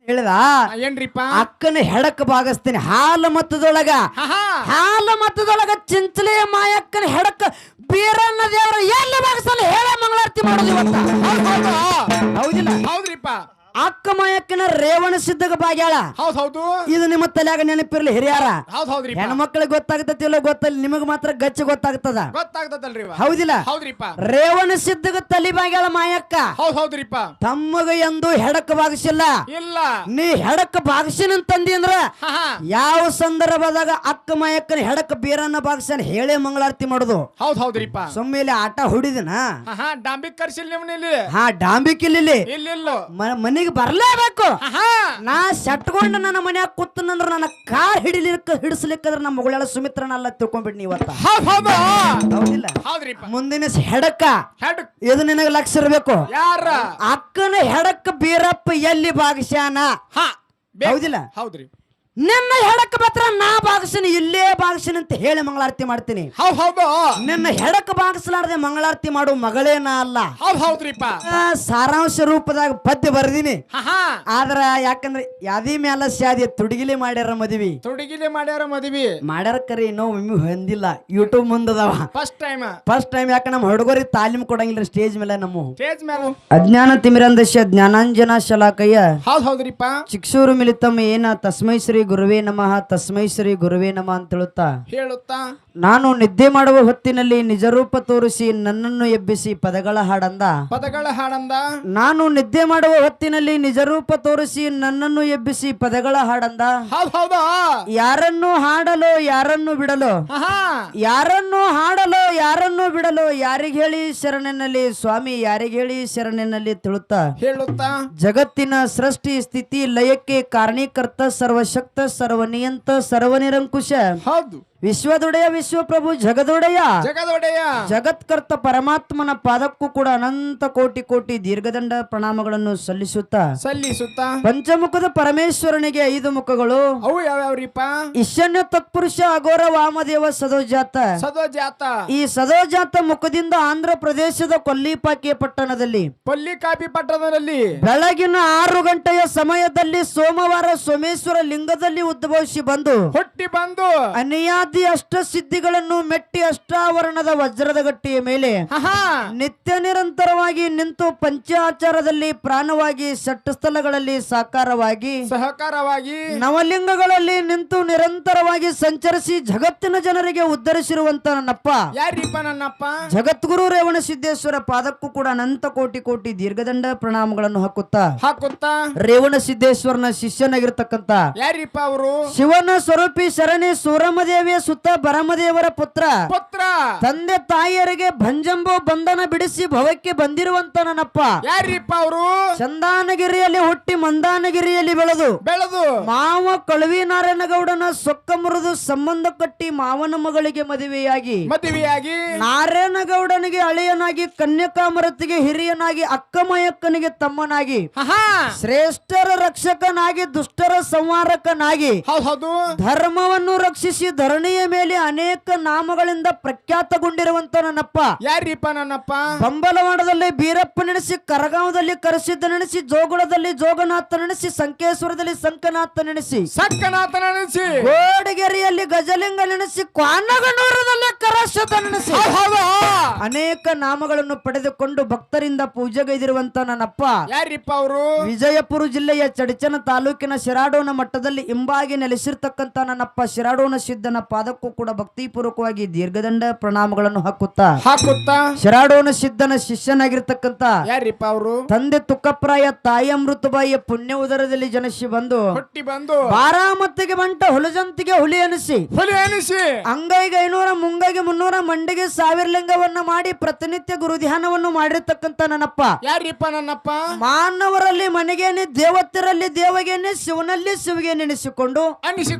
ಹೇಳಿದ ಏನ್ರಿಪ್ಪ ಅಕ್ಕನ ಹೆಡಕ್ ಭಾಗಸ್ತೀನಿ ಹಾಲು ಮತ್ತದೊಳಗ ಚಿಂಚಲೆಯ ಮಾಯಕ್ಕನ ಹೆಡಕ್ ಬೀರಣ್ಣ ದೇವರ ಎಲ್ಲಿ ಭಾಗಸಲ್ಲ ಹೇಳ ಮಂಗಳಾರತಿ ಮಾಡೋದು ಇವತ್ತ ಹೌದಿಲ್ಲ ಹೌದ್ರಿಪ್ಪ ಅಕ್ಕ ಮಾಯಕ್ಕನ ರೇವಣ ಸಿದ್ಧಗ ಭಾಗ್ಯಾಳ ಹೌದು ಇದು ನಿಮ್ಮ ತಲೆಯಾಗ ನೆನಪಿರ್ಲಿ ಹಿರಿಯಾರ ಹೌದ್ರಿ ಹೆಣ್ಮಕ್ಳಿಗೆ ಗೊತ್ತಾಗತ್ತಿಲ್ಲ ಗೊತ್ತಲ್ಲ ನಿಮಗ್ ಮಾತ್ರ ಗಚ್ಚ ಗೊತ್ತಾಗ್ತದ ಗೊತ್ತಾಗ್ತದಲ್ರಿ ಹೌದಿಲ್ಲ ಹೌದ್ರಿಪ್ಪ ರೇವಣ ಸಿದ್ಧಗ ತಲಿ ಭಾಗ್ಯಾಳ ಮಾಯಕ್ಕ ಹೌದ್ರಿಪ್ಪ ತಮ್ಮಗ ಎಂದು ಹೆಡಕ್ ಭಾಗಸಿಲ್ಲ ಇಲ್ಲ ನೀ ಹೆಡಕ್ ಭಾಗಸಿನ ತಂದಿ ಅಂದ್ರ ಯಾವ ಸಂದರ್ಭದಾಗ ಅಕ್ಕ ಮಾಯಕ್ಕನ ಹೆಡಕ್ ಬೀರನ್ನ ಭಾಗಸನ್ ಹೇಳೇ ಮಂಗಳಾರತಿ ಮಾಡುದು ಹೌದ್ರಿಪ್ಪ ಸೊಮ್ಮೇಲೆ ಆಟ ಹುಡಿದಿನ ಡಾಂಬಿಕ್ ಕರ್ಸಿಲ್ ನಿಮ್ನಲ್ಲಿ ಡಾಂಬಿಕಿಲ್ಲಿ ಇಲ್ಲ ಮನಿಗೆ ಬರ್ಲೇಬೇಕು ನಾ ಸಟ್ಕೊಂಡು ನನ್ನ ಮನ್ಯಾಗ ಕೂತನಂದ್ರ ನನ್ನ ಕಾರ್ ಹಿಡಿಸ್ಲಿಕ್ಕಂದ್ರ ನಮ್ಮ ಮಗಳೆಲ್ಲ ಸುಮಿತ್ರನಲ್ಲ ತಿಳ್ಕೊಂಡ್ಬಿಡ್ನಿ ಇವತ್ತ ಹೌದಿಲ್ಲ ಮುಂದಿನ ಹೆಡಕ್ಕ ಇದು ನಿನಗೆ ಲಕ್ಷ ಇರ್ಬೇಕು ಯಾರ ಅಕ್ಕನ ಹೆಡಕ್ ಬೀರಪ್ಪ ಎಲ್ಲಿ ಭಾಗಸ್ಯಾನ ಹೌದಿಲ್ಲ ಹೌದ್ರಿ ನಿನ್ನ ಹೆಡಕ್ ಮಾತ್ರ ನಾ ಭಾಗಸಿನಿ ಇಲ್ಲೇ ಭಾಗಸಿನಿ ಅಂತ ಹೇಳಿ ಮಂಗಳಾರತಿ ಮಾಡ್ತೀನಿ ನಿನ್ನ ಹೆಡಕ್ ಭಾಗಸಲಾರದೆ ಮಂಗಳಾರತಿ ಮಾಡು ಮಗಳೇನ ಅಲ್ಲ ಹೌದ್ರಿಪ್ಪ ಸಾರಾಂಶ ರೂಪದಾಗ ಪದ್ಯ ಬರ್ದೀನಿ ಆದ್ರ ಯಾಕಂದ್ರೆ ಯಾದಿ ಮ್ಯಾಲ ಸ್ಯಾದಿ ತುಡುಗಿಲಿ ಮಾಡ್ಯಾರ ಮದ್ವಿ ಮಾಡ್ಯಾರ ಕರಿ ಇನ್ನೂ ಮಮ್ಮಿ ಹೊಂದಿಲ್ಲ ಯೂಟ್ಯೂಬ್ ಮುಂದದವ ಫಸ್ಟ್ ಟೈಮ್ ಯಾಕ ನಮ್ಮ ಹುಡುಗರಿಗೆ ತಾಲೀಮ್ ಕೊಡಂಗಿಲ್ಲ ಸ್ಟೇಜ್ ಮೇಲೆ ನಮ್ಮ ಅಜ್ಞಾನ ತಿಮಿರಂದಶ ಜ್ಞಾನಾಂಜನ ಶಲಾಕಯ್ಯ ಹೌದ್ರಿಪ್ಪ ಚಿಕ್ಸೂರು ಮಿಲಿತಮ್ಮ ಏನ ತಸ್ಮೈ ಶ್ರೀ ಗುರುವೇ ನಮಃ ತಸ್ಮೈ ಶ್ರೀ ಗುರುವೇ ನಮಃ ಅಂತ ಹೇಳುತ್ತಾ ನಾನು ನಿದ್ದೆ ಮಾಡುವ ಹೊತ್ತಿನಲ್ಲಿ ನಿಜರೂಪ ತೋರಿಸಿ ನನ್ನನ್ನು ಎಬ್ಬಿಸಿ ಪದಗಳ ಹಾಡಂದ ನಾನು ನಿದ್ದೆ ಮಾಡುವ ಹೊತ್ತಿನಲ್ಲಿ ನಿಜರೂಪ ತೋರಿಸಿ ನನ್ನನ್ನು ಎಬ್ಬಿಸಿ ಪದಗಳ ಹಾಡಂದ ಯಾರನ್ನು ಹಾಡಲು ಯಾರನ್ನು ಬಿಡಲು ಯಾರನ್ನು ಹಾಡಲು ಯಾರನ್ನು ಬಿಡಲು ಯಾರಿಗೆ ಹೇಳಿ ಶರಣೆನಲ್ಲಿ ಸ್ವಾಮಿ ಯಾರಿಗೆ ಹೇಳಿ ಶರಣೆನಲ್ಲಿ ಹೇಳುತ್ತಾ ಜಗತ್ತಿನ ಸೃಷ್ಟಿ ಸ್ಥಿತಿ ಲಯಕ್ಕೆ ಕಾರಣೀಕರ್ತ ಸರ್ವಶಕ್ತ ಸರ್ವನಿಯಂತ ಸರ್ವನಿರಂಕುಶ ವಿಶ್ವದೊಡೆಯ ವಿಶ್ವಪ್ರಭು ಜಗದೊಡೆಯ ಜಗತ್ಕರ್ತ ಪರಮಾತ್ಮನ ಪಾದಕ್ಕೂ ಕೂಡ ಅನಂತ ಕೋಟಿ ಕೋಟಿ ದೀರ್ಘದಂಡ ಪ್ರಣಾಮಗಳನ್ನು ಸಲ್ಲಿಸುತ್ತಾ ಪಂಚಮುಖದ ಪರಮೇಶ್ವರನಿಗೆ 5 ಮುಖಗಳು ಅವು ಯಾವ್ಯಾವ್ರಿಪ್ಪ ಈಶಾನ್ಯ ತತ್ಪುರುಷ ಅಘೋರ ವಾಮದೇವ ಸದೋಜಾತ ಈ ಸದೋಜಾತ ಮುಖದಿಂದ ಆಂಧ್ರ ಪ್ರದೇಶದ ಕೊಲ್ಲಿಕಾಪಿ ಪಟ್ಟಣದಲ್ಲಿ ಬೆಳಗಿನ 6 ಗಂಟೆಯ ಸಮಯದಲ್ಲಿ ಸೋಮವಾರ ಸೋಮೇಶ್ವರ ಲಿಂಗದಲ್ಲಿ ಉದ್ಭವಿಸಿ ಹುಟ್ಟಿ ಬಂದು ಅನಿಯಾದಿ ಅಷ್ಟ ಸಿದ್ಧಿಗಳನ್ನು ಮೆಟ್ಟಿ ಅಷ್ಟಾವರಣದ ವಜ್ರದ ಗಟ್ಟಿಯ ಮೇಲೆ ನಿತ್ಯ ನಿರಂತರವಾಗಿ ನಿಂತು ಪಂಚಾಚಾರದಲ್ಲಿ ಪ್ರಾಣವಾಗಿ ಷಟ್ಸ್ಥಳಗಳಲ್ಲಿ ಸಹಕಾರವಾಗಿ ನವಲಿಂಗಗಳಲ್ಲಿ ನಿಂತು ನಿರಂತರವಾಗಿ ಸಂಚರಿಸಿ ಜಗತ್ತಿನ ಜನರಿಗೆ ಉದ್ಧರಿಸಿರುವಂತ ನನ್ನಪ್ಪ ಜಗದ್ಗುರು ರೇವಣ ಸಿದ್ದೇಶ್ವರ ಪಾದಕ್ಕೂ ಕೂಡ ಅನಂತ ಕೋಟಿ ಕೋಟಿ ದೀರ್ಘದಂಡ ಪ್ರಣಾಮಗಳನ್ನು ಹಾಕುತ್ತಾ ರೇವಣ ಸಿದ್ದೇಶ್ವರನ ಶಿಷ್ಯನಾಗಿರ್ತಕ್ಕಂತ ಅವರು ಶಿವನ ಸ್ವರೂಪಿ ಶರಣಿ ಸೂರಮದೇವಿಯ ಸುತ್ತ ಬರಮದೇವರ ಪುತ್ರ ತಂದೆ ತಾಯಿಯರಿಗೆ ಭಂಜಂಬೋ ಬಂಧನ ಬಿಡಿಸಿ ಭವಕ್ಕೆ ಬಂದಿರುವಂತ ನನ್ನಪ್ಪ ಅವರು ಚಂದಾನಗಿರಿಯಲ್ಲಿ ಹುಟ್ಟಿ ಮಂದಾನಗಿರಿಯಲ್ಲಿ ಬೆಳೆದು ಮಾವ ಕಳವಿ ನಾರಾಯಣಗೌಡನ ಸೊಕ್ಕ ಮುರಿದು ಸಂಬಂಧ ಕಟ್ಟಿ ಮಾವನ ಮಗಳಿಗೆ ಮದುವೆಯಾಗಿ ನಾರಾಯಣಗೌಡನಿಗೆ ಅಳಿಯನಾಗಿ ಕನ್ಯಕಾಮರತಿಗೆ ಹಿರಿಯನಾಗಿ ಅಕ್ಕಮಯಕ್ಕನಿಗೆ ತಮ್ಮನಾಗಿ ಶ್ರೇಷ್ಠರ ರಕ್ಷಕನಾಗಿ ದುಷ್ಟರ ಸಂಹಾರಕನಾಗಿ ಧರ್ಮವನ್ನು ರಕ್ಷಿಸಿ ಧರಣಿಯ ಮೇಲೆ ಅನೇಕ ನಾಮಗಳಿಂದ ಪ್ರಖ್ಯಾತಗೊಂಡಿರುವಂತ ನನ್ನಪ್ಪ ಬಂಬಲವಾಡದಲ್ಲಿ ಬೀರಪ್ಪ ನೆನೆಸಿ ಕರಗಾಂವದಲ್ಲಿ ಕರಸಿದ್ದ ನೆನೆಸಿ ಜೋಗುಳದಲ್ಲಿ ಜೋಗನಾಥ ನೆನೆಸಿ ಸಂಕೇಶ್ವರದಲ್ಲಿ ಸಂಕನಾಥ ನೆನೆಸಿ ಗೋಡಗೆರೆಯಲ್ಲಿ ಗಜಲಿಂಗ ನೆನೆಸಿ ಕ್ವಾನಗನೂರದಲ್ಲಿ ಕರಶದ ನೆನೆಸಿ ಅನೇಕ ನಾಮಗಳನ್ನು ಪಡೆದುಕೊಂಡು ಭಕ್ತರಿಂದ ಪೂಜೆಗೈದಿರುವಂತ ನನ್ನಪ್ಪ ಅವರು ವಿಜಯಪುರ ಜಿಲ್ಲೆಯ ಚಡಚನ ತಾಲೂಕಿನ ಶಿರಾಡೋನ ಮಟ್ಟದಲ್ಲಿ ಇಂಬಾಗಿ ನೆಲೆಸಿರ್ತಕ್ಕಂತ ನನ್ನಪ್ಪ ಶಿರಾಡೋನ ಸಿದ್ಧನ ಪಾದಕ್ಕೂ ಕೂಡ ಭಕ್ತಿಪೂರ್ವಕವಾಗಿ ದೀರ್ಘದಂಡ ಪ್ರಣಾಮಗಳನ್ನು ಹಾಕುತ್ತಾ ಶಿರಾಡೋನ ಸಿದ್ಧನ ಶಿಷ್ಯನಾಗಿರ್ತಕ್ಕಂತ ಅವರು ತಂದೆ ತುಕ್ಕಪ್ರಾಯ ತಾಯಿ ಅಮೃತಬಾಯಿಯ ಪುಣ್ಯ ಉದರದಲ್ಲಿ ಜನಿಸಿ ಹುಟ್ಟಿ ಬಂದು ಬಾರಾಮತಿಗೆ ಬಂಟ ಹುಲಜಂತಿಗೆ ಹುಲಿ ಅನಿಸಿ ಅಂಗೈಗೆ 500 ಮುಂಗೈಗೆ 300 ಮಂಡಿಗೆ 1000 ಲಿಂಗವನ್ನ ಮಾಡಿ ಪ್ರತಿನಿತ್ಯ ಗುರು ಧ್ಯಾನವನ್ನು ಮಾಡಿರ್ತಕ್ಕಂತ ನನ್ನಪ್ಪ ಮಾನವರಲ್ಲಿ ಮನೆಗೇನೆ ದೇವತೆರಲ್ಲಿ ದೇವಗೇನೆ ಶಿವನಲ್ಲಿ ಶಿವಿಗೆ ನೆನೆಸಿಕೊಂಡು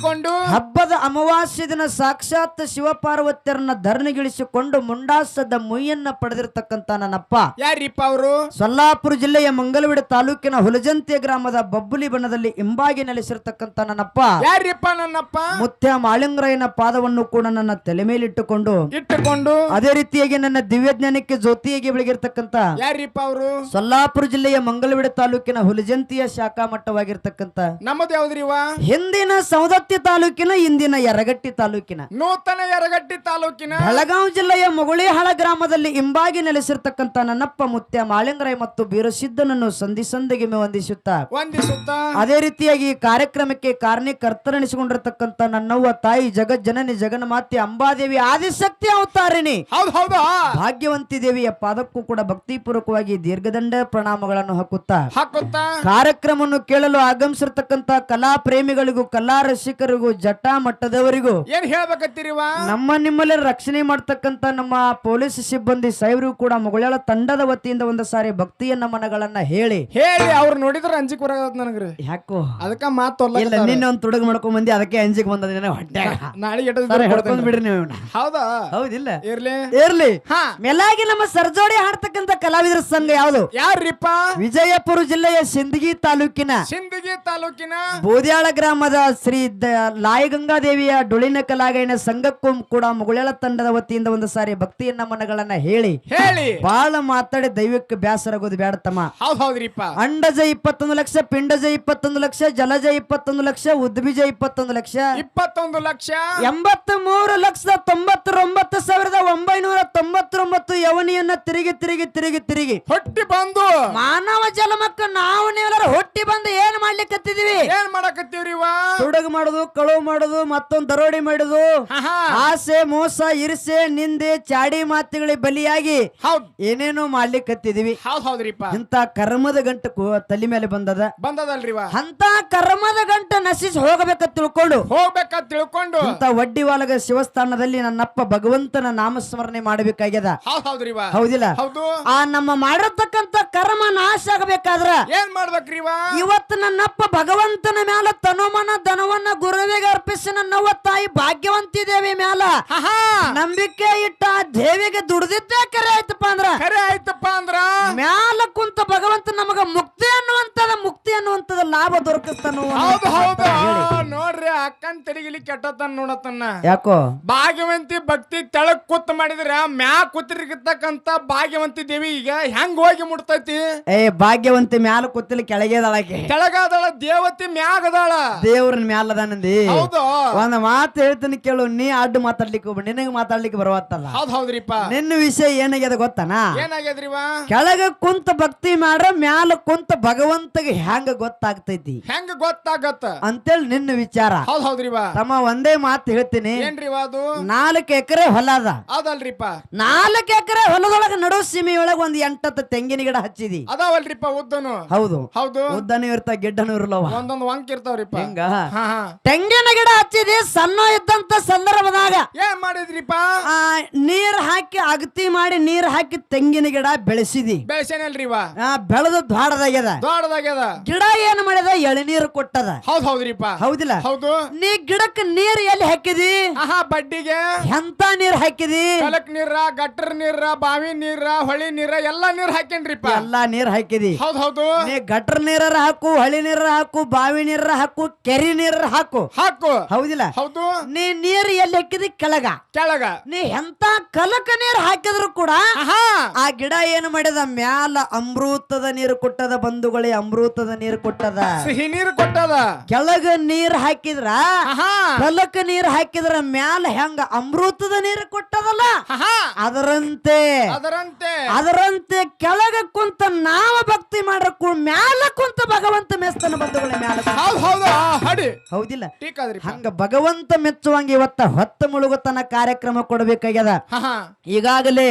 ಹಬ್ಬದ ಅಮಾವಾಸ್ಯ ದಿನ ಸಾಕ್ಷಾತ್ ಶಿವಪಾರ್ವತಿಯರನ್ನ ಧರಣಿಗಿಳಿಸಿಕೊಂಡು ಮುಂಡಾಸದ ಮುಯ್ಯನ್ನ ಪಡೆದಿರ್ತಕ್ಕಂತ ನನ್ನಪ್ಪ ಯಾರಿಪ್ಪ ಅವರು? ಸೊಲ್ಲಾಪುರ ಜಿಲ್ಲೆಯ ಮಂಗಲವಿಡ ತಾಲೂಕಿನ ಹುಲಜಂತಿಯ ಗ್ರಾಮದ ಬಬ್ಬುಲಿ ಬಣ್ಣದಲ್ಲಿ ಇಂಬಾಗಿ ನೆಲೆಸಿರ್ತಕ್ಕಂತ ನನ್ನಪ್ಪ ಯಾರಿಪ್ಪ ನನ್ನಪ್ಪ? ಮುತ್ಯ ಮಾಳಿಂಗರಾಯನ ಪಾದವನ್ನು ಕೂಡ ನನ್ನ ತಲೆ ಮೇಲಿಟ್ಟುಕೊಂಡು ಅದೇ ರೀತಿಯಾಗಿ ನನ್ನ ದಿವ್ಯಜ್ಞಾನಕ್ಕೆ ಜ್ಯೋತಿಯಾಗಿ ಬೆಳಗಿರ್ತಕ್ಕಂತ ಯಾರಿಪ್ಪ ಅವರು? ಸೊಲ್ಲಾಪುರ ಜಿಲ್ಲೆಯ ಮಂಗಲವಿಡ ತಾಲೂಕಿನ ಹುಲಜಂತಿಯ ಶಾಖಾ ಮಟ್ಟವಾಗಿರ್ತಕ್ಕಂತ ನಮ್ಮದು ಯಾವ್ದ್ರಿವ? ಹಿಂದಿನ ಸೌದತ್ತಿ ತಾಲೂಕಿನ ಇಂದಿನ ಯರಗಟ್ಟಿ ತಾಲೂಕಿನ ನೂತನ ಯರಗಟ್ಟಿ ತಾಲೂಕಿನ ಬೆಳಗಾವಿ ಜಿಲ್ಲೆಯ ಮುಗುಳಿಹಾಳ ಗ್ರಾಮದಲ್ಲಿ ಇಂಬಾಗಿ ನೆಲೆಸಿರ್ತಕ್ಕಂತ ನನ್ನಪ್ಪ ಮುತ್ಯ ಮಾಳಿಂಗರಾಯ ಮತ್ತು ಬೀರಸಿದ್ದನನ್ನು ಸಂಧಿ ಸಂಧಿಗೆ ವಂದಿಸುತ್ತಾ ಅದೇ ರೀತಿಯಾಗಿ ಈ ಕಾರ್ಯಕ್ರಮಕ್ಕೆ ಕಾರಣೀಕರ್ತನೆನಿಸಿಕೊಂಡಿರ್ತಕ್ಕಂತ ನನ್ನವ್ವ ತಾಯಿ ಜಗಜ್ಜನನಿ ಜಗನ್ಮಾತೆ ಅಂಬಾದೇವಿ ಆದಿಶಕ್ತಿ ಅವತಾರಿಣಿ ಭಾಗ್ಯವಂತಿ ದೇವಿಯ ಪಾದಕ್ಕೂ ಕೂಡ ಭಕ್ತಿಪೂರ್ವಕವಾಗಿ ದೀರ್ಘದಂಡ ಪ್ರಣಾಮಗಳನ್ನು ಹಾಕುತ್ತಾ ಕಾರ್ಯಕ್ರಮವನ್ನು ಕೇಳಲು ಆಗಮಿಸಿರ್ತಕ್ಕಂತ ಕಲಾ ಪ್ರೇಮಿಗಳಿಗೂ ಕಲಾ ರಸಿಕರಿಗೂ ಜಟಾ ಮಟ್ಟದವರಿಗೂ ಏನ್ ಹೇಳ್ಬೇಕತ್ತೀರಿವ? ನಮ್ಮ ನಿಮ್ಮಲ್ಲಿ ರಕ್ಷಣೆ ಮಾಡ್ತಕ್ಕಂತ ನಮ್ಮ ಪೊಲೀಸ್ ಸಿಬ್ಬಂದಿ ಸಾಹೇಬರಿಗೂ ಕೂಡ ಮುಗುಳ್ಯಾಳ ತಂಡದ ವತಿಯಿಂದ ಒಂದು ಸಾರಿ ಭಕ್ತಿಯ ನಮನಗಳನ್ನ ಹೇಳಿ ಅವ್ರು ನೋಡಿದ್ರೆ ಅಂಜಿಕ್ ಬರೋದ್ ನನಗ್ರಿ. ಯಾಕೋ ಅದಕ್ಕ ಮಾತು ಇಲ್ಲ ನಿನ್ನೆ ಒಂದು ತುಡುಗ್ ಮಾಡ್ಕೊಂಡ್ ಬಂದಿ ಅದಕ್ಕೆ ಅಂಜಿಕ್ ಬಂದದ ಹೊಟ್ಟೆಗ ಹಿಡ್ಕೊಂಡ್ ಬಿಡ್ರಿ ನೀವು. ಹೌದಾ? ಹೌದಿಲ್ಲ ಇರ್ಲಿ ಇರ್ಲಿ. ಮೇಲಾಗಿ ನಮ್ಮ ಸರ್ಜೋಡಿ ಹಾಡ್ತಕ್ಕಂತ ಕಲಾವಿದರ ಸಂಘ ಯಾವುದು? ಯಾರಿಪ್ಪ? ವಿಜಯಪುರ ಜಿಲ್ಲೆಯ ಸಿಂದಗಿ ತಾಲೂಕಿನ ಬೋದ್ಯಾಳ ಗ್ರಾಮದ ಶ್ರೀ ಲಾಯಗಂಗಾದೇವಿಯ ಡೊಳಿನ ಕಲಾಗಾಯನ ಸಂಘಕ್ಕೂ ಕೂಡ ಮುಗುಳ್ಯಾಳ ತಂಡದ ವತಿಯಿಂದ ಒಂದು ಸಾರಿ ಭಕ್ತಿಯ ನಮನಗಳನ್ನ ಹೇಳಿ ಬಹಳ ಮಾತಾಡಿ ದೈವಕ್ಕೆ ಬ್ಯಾಸರಾಗೋದು ಬೇಡ ತಮ್ಮ. ಅಂಡಜ 21 ಲಕ್ಷ, ಪಿಂಡಜ 21 ಲಕ್ಷ, ಜಲಜ 21 ಲಕ್ಷ, ಉದ್ಬೀಜ 21 ಲಕ್ಷ, 83,99,999 ಯವನಿಯನ್ನ ತಿರುಗಿ ತಿರುಗಿ ತಿರುಗಿ ತಿರುಗಿ ಹೊಟ್ಟಿ ಬಂದು ಮಾನವ ಜಲಮಕ್ಕ ನಾವು ನೀವೆಲ್ಲರೂ ಹೊಟ್ಟಿ ಬಂದು ಏನ್ ಮಾಡ್ಲಿಕ್ಕತ್ತಿದೀವಿ? ಏನ್ ಮಾಡಕತ್ತೀವ್ರಿ? ತುಡುಗು ಮಾಡುದು, ಕಳುವು ಮಾಡುದು, ಮತ್ತೊಂದು ದರೋಡಿ ಮಾಡುದು, ಆಸೆ ಮೋಸ ಇರಿಸೆ ನಿಂದೆ ಚಾಡಿ ಮಾತುಗಳಿಗೆ ಬಲಿಯಾಗಿ ಏನೇನೋ ಮಾಡ್ಲಿಕ್ಕತ್ತಿದೀವಿ. ಇಂತ ಕರ್ಮದ ಗಂಟ ತಲೆ ಮೇಲೆ ಬಂದದಲ್ರಿವ. ಅಂತ ಕರ್ಮದ ಗಂಟ ನಶಿಸಿ ಹೋಗಬೇಕಂತ ತಿಳ್ಕೊಂಡು ಇಂತ ವಡ್ಡಿ ವಾಲಗ ಶಿವಸ್ಥಾನದಲ್ಲಿ ನನ್ನಪ್ಪ ಭಗವಂತನ ನಾಮಸ್ಮರಣೆ ಮಾಡಬೇಕಾಗ್ಯದ. ಹೌದಿಲ್ಲ? ಆ ನಮ್ಮ ಮಾಡಿರ್ತಕ್ಕಂತ ಕರ್ಮ ನಾಶ ಆಗಬೇಕಾದ್ರ ಏನ್ ಮಾಡ್ಬೇಕ್ರಿವ? ಇವತ್ತು ನನ್ನಪ್ಪ ಭಗವಂತನ ಮ್ಯಾಲ ತನುಮನ ಧನವನ್ನ ಗುರುವಿಗೆ ಅರ್ಪಿಸಿ ನನ್ನವ್ವ ತಾಯಿ ಭಾಗ್ಯವಂತಿ ದೇವಿ ಮ್ಯಾಲ ನಂಬಿಕೆ ಇಟ್ಟ ದೇವಿಗೆ ದುಡ್ದಿದ್ದೇ ಕರೆ ಆಯ್ತಪ್ಪ ಅಂದ್ರ ಮ್ಯಾಲ ಕುಂತ ಭಗವಂತ ನಮಗ ಮುಕ್ತಿ ಅನ್ನುವಂತದ ಲಾಭ ದೊರಕಿಸ್ತಾನು. ನೋಡ್ರಿ ಅಕ್ಕನ್ ತೆರಿಗಿಲಿ ಕೆಟ್ಟತನ ನೋಡತನ್ನ. ಯಾಕೋ? ಭಾಗ್ಯವಂತಿ ಭಕ್ತಿ ತೆಳಗ್ ಕೂತ್ ಮಾಡಿದ್ರ ಮ್ಯಾಗ ಕೂತಿರ್ತಕ್ಕಂತ ಭಾಗ್ಯವಂತಿ ದೇವಿ ಈಗ ಹೆಂಗ್ ಹೋಗಿ ಮುಟ್ತೈತಿ? ಭಾಗ್ಯವಂತಿ ಮ್ಯಾಲ ಕೂತಿಲಿ ಕೆಳಗೆದಾಳಕ್ಕೆ. ಕೆಳಗದಾಳ ದೇವತಿ ಮ್ಯಾಗದಾಳ. ದೇವ್ರನ್ ಮ್ಯಾಲದಾನಂದಿ. ಹೌದು. ಒಂದ್ ಮಾತು ಹೇಳ್ತೀನಿ ಕೇಳು, ನೀ ಅಡ್ಡು ಮಾತಾಡ್ಲಿಕ್ಕೆ ಹೋಗ್ಬೇಡ, ನಿನಗೆ ಮಾತಾಡ್ಲಿಕ್ಕೆ ಬರುವತ್ತಲ್ಲ. ಹೌದ್ರಿಪ್ಪ. ನಿನ್ನ ವಿಷಯ ಏನಾಗ್ಯದ ಗೊತ್ತಾನ? ಏನಾಗ್ಯದ್ರಿವ? ಕೆಳಗ ಕುಂತ ಭಕ್ತಿ ಮಾಡ್ರ ಮ್ಯಾಲ ಕುಂತ ಭಗವಂತಗೆ ಹೆಂಗ ಗೊತ್ತಾಗ್ತೈತಿ? ಹೆಂಗ ಗೊತ್ತಾಗತ್ತ ಅಂತೇಳಿ ನಿನ್ನ ವಿಚಾರ. ಹೌದ್ರಿವ. ತಮ್ಮ ಒಂದೇ ಮಾತು ಹೇಳ್ತೀನಿ. ಏನ್ರಿವ ಅದು? 4 ಎಕರೆ ಹೊಲ ಅದ. ಅದಲ್ರಿಪ್ಪ. 4 ಎಕರೆ ಹೊಲದೊಳಗ ನಡು ಸೀಮೆಯೊಳಗ ಒಂದ್ 8 ತೆಂಗಿನ ಗಿಡ ಹಚ್ಚಿದಿ. ಅದಾವಲ್ರಿಪ್ಪ ಉದ್ದನು. ಹೌದು. ಹೌದು. ಉದ್ದನೂ ಇರ್ತಾವ, ಗಿಡ್ಡನೂ ಇರಲವ. ಒಂದೊಂದು ವಂಕ್ ಇರ್ತಾವ್ರಿಪ್ಪ. ಹೆಂಗ ತೆಂಗಿನ ಗಿಡ ಹಚ್ಚಿದಿ. ಸಣ್ಣ ಇದ್ದಂತ ಸಂದರ್ಭದಾಗ ಏನ್ ಮಾಡಿದ್ರಿಪ್ಪ? ನೀರ್ ಹಾಕಿ ಅಗತಿ ಮಾಡಿ ನೀರ್ ಹಾಕಿ ತೆಂಗಿನ ಗಿಡ ಬೆಳೆಸಿದಿ. ಬೆಳೆಸೇನಲ್ರಿವ? ಬೆಳೆದು ದೊಡ್ಡದಾಗ್ಯದ. ಗಿಡ ಏನ್ ಮಾಡಿದ? ಎಳನೀರು ಕೊಟ್ಟದ. ಹೌದ್ರಿಪ್ಪ. ಹೌದಿಲ್ಲ? ಹೌದು. ನೀ ಗಿಡಕ್ಕೆ ನೀರ್ ಎಲ್ಲಿ ಹಾಕಿದಿ? ಬಡ್ಡಿಗೆ. ಎಂತ ನೀರ್ ಹಾಕಿದಿ? ಕಲಕ್ ನೀರ, ಗಟ್ರ ನೀರ, ಬಾವಿ ನೀರ, ಹೊಳಿ ನೀರ ಎಲ್ಲಾ ನೀರ್ ಹಾಕೇನ್ರಿಪ್ಪ. ಎಲ್ಲಾ ನೀರ್ ಹಾಕಿದಿ. ಹೌದು. ನೀ ಗಟ್ರ ನೀರ ಹಾಕು, ಹೊಳಿ ನೀರ ಹಾಕು, ಬಾವಿ ನೀರ ಹಾಕು, ಕೆರಿ ನೀರ ಹಾಕು. ಹೌದಿಲ್ಲ? ಹೌದು. ನೀ ನೀರ್ ಎಲ್ಲಿ ಹಾಕಿದಿ? ಕೆಳಗ. ನೀ ಎಂತ ಕಲಕ ನೀರ್ ಹಾಕಿದ್ರು ಕೂಡ ಆ ಗಿಡ ಏನ್ ಮಾಡಿದ? ಮ್ಯಾಲ ಅಮೃತದ ನೀರು ಕೊಟ್ಟದ. ಬಂಧುಗಳೇ, ಅಮೃತದ ನೀರು ಕೊಟ್ಟದ, ಸಿಹಿ ನೀರು ಕೊಟ್ಟದ. ಕೆಳಗ ನೀರ್ ಹಾಕಿದ್ರ, ಕಲಕ ನೀರ್ ಹಾಕಿದ್ರ ಮ್ಯಾಲ ಹೆಂಗ ಅಮೃತದ ನೀರು ಕೊಟ್ಟದಲ್ಲ, ಅದರಂತೆ ಕೆಳಗ ಕುಂತ ನಾವ ಭಕ್ತಿ ಮಾಡಕ್ಕೂ ಮ್ಯಾಲ ಕುಂತ ಭಗವಂತ ಮೆಸ್ತನ. ಬಂಧುಗಳ ಮ್ಯಾಲ. ಹೌದಿಲ್ಲ? ಹಂಗ ಭಗವಂತ ಮೆಚ್ಚುವಂಗ ಇವತ್ತ ಹೊತ್ತ ಮುಳುಗುತನ ಕಾರ್ಯಕ್ರಮ ಕೊಡಬೇಕಾಗ್ಯದ. ಈಗಾಗಲೇ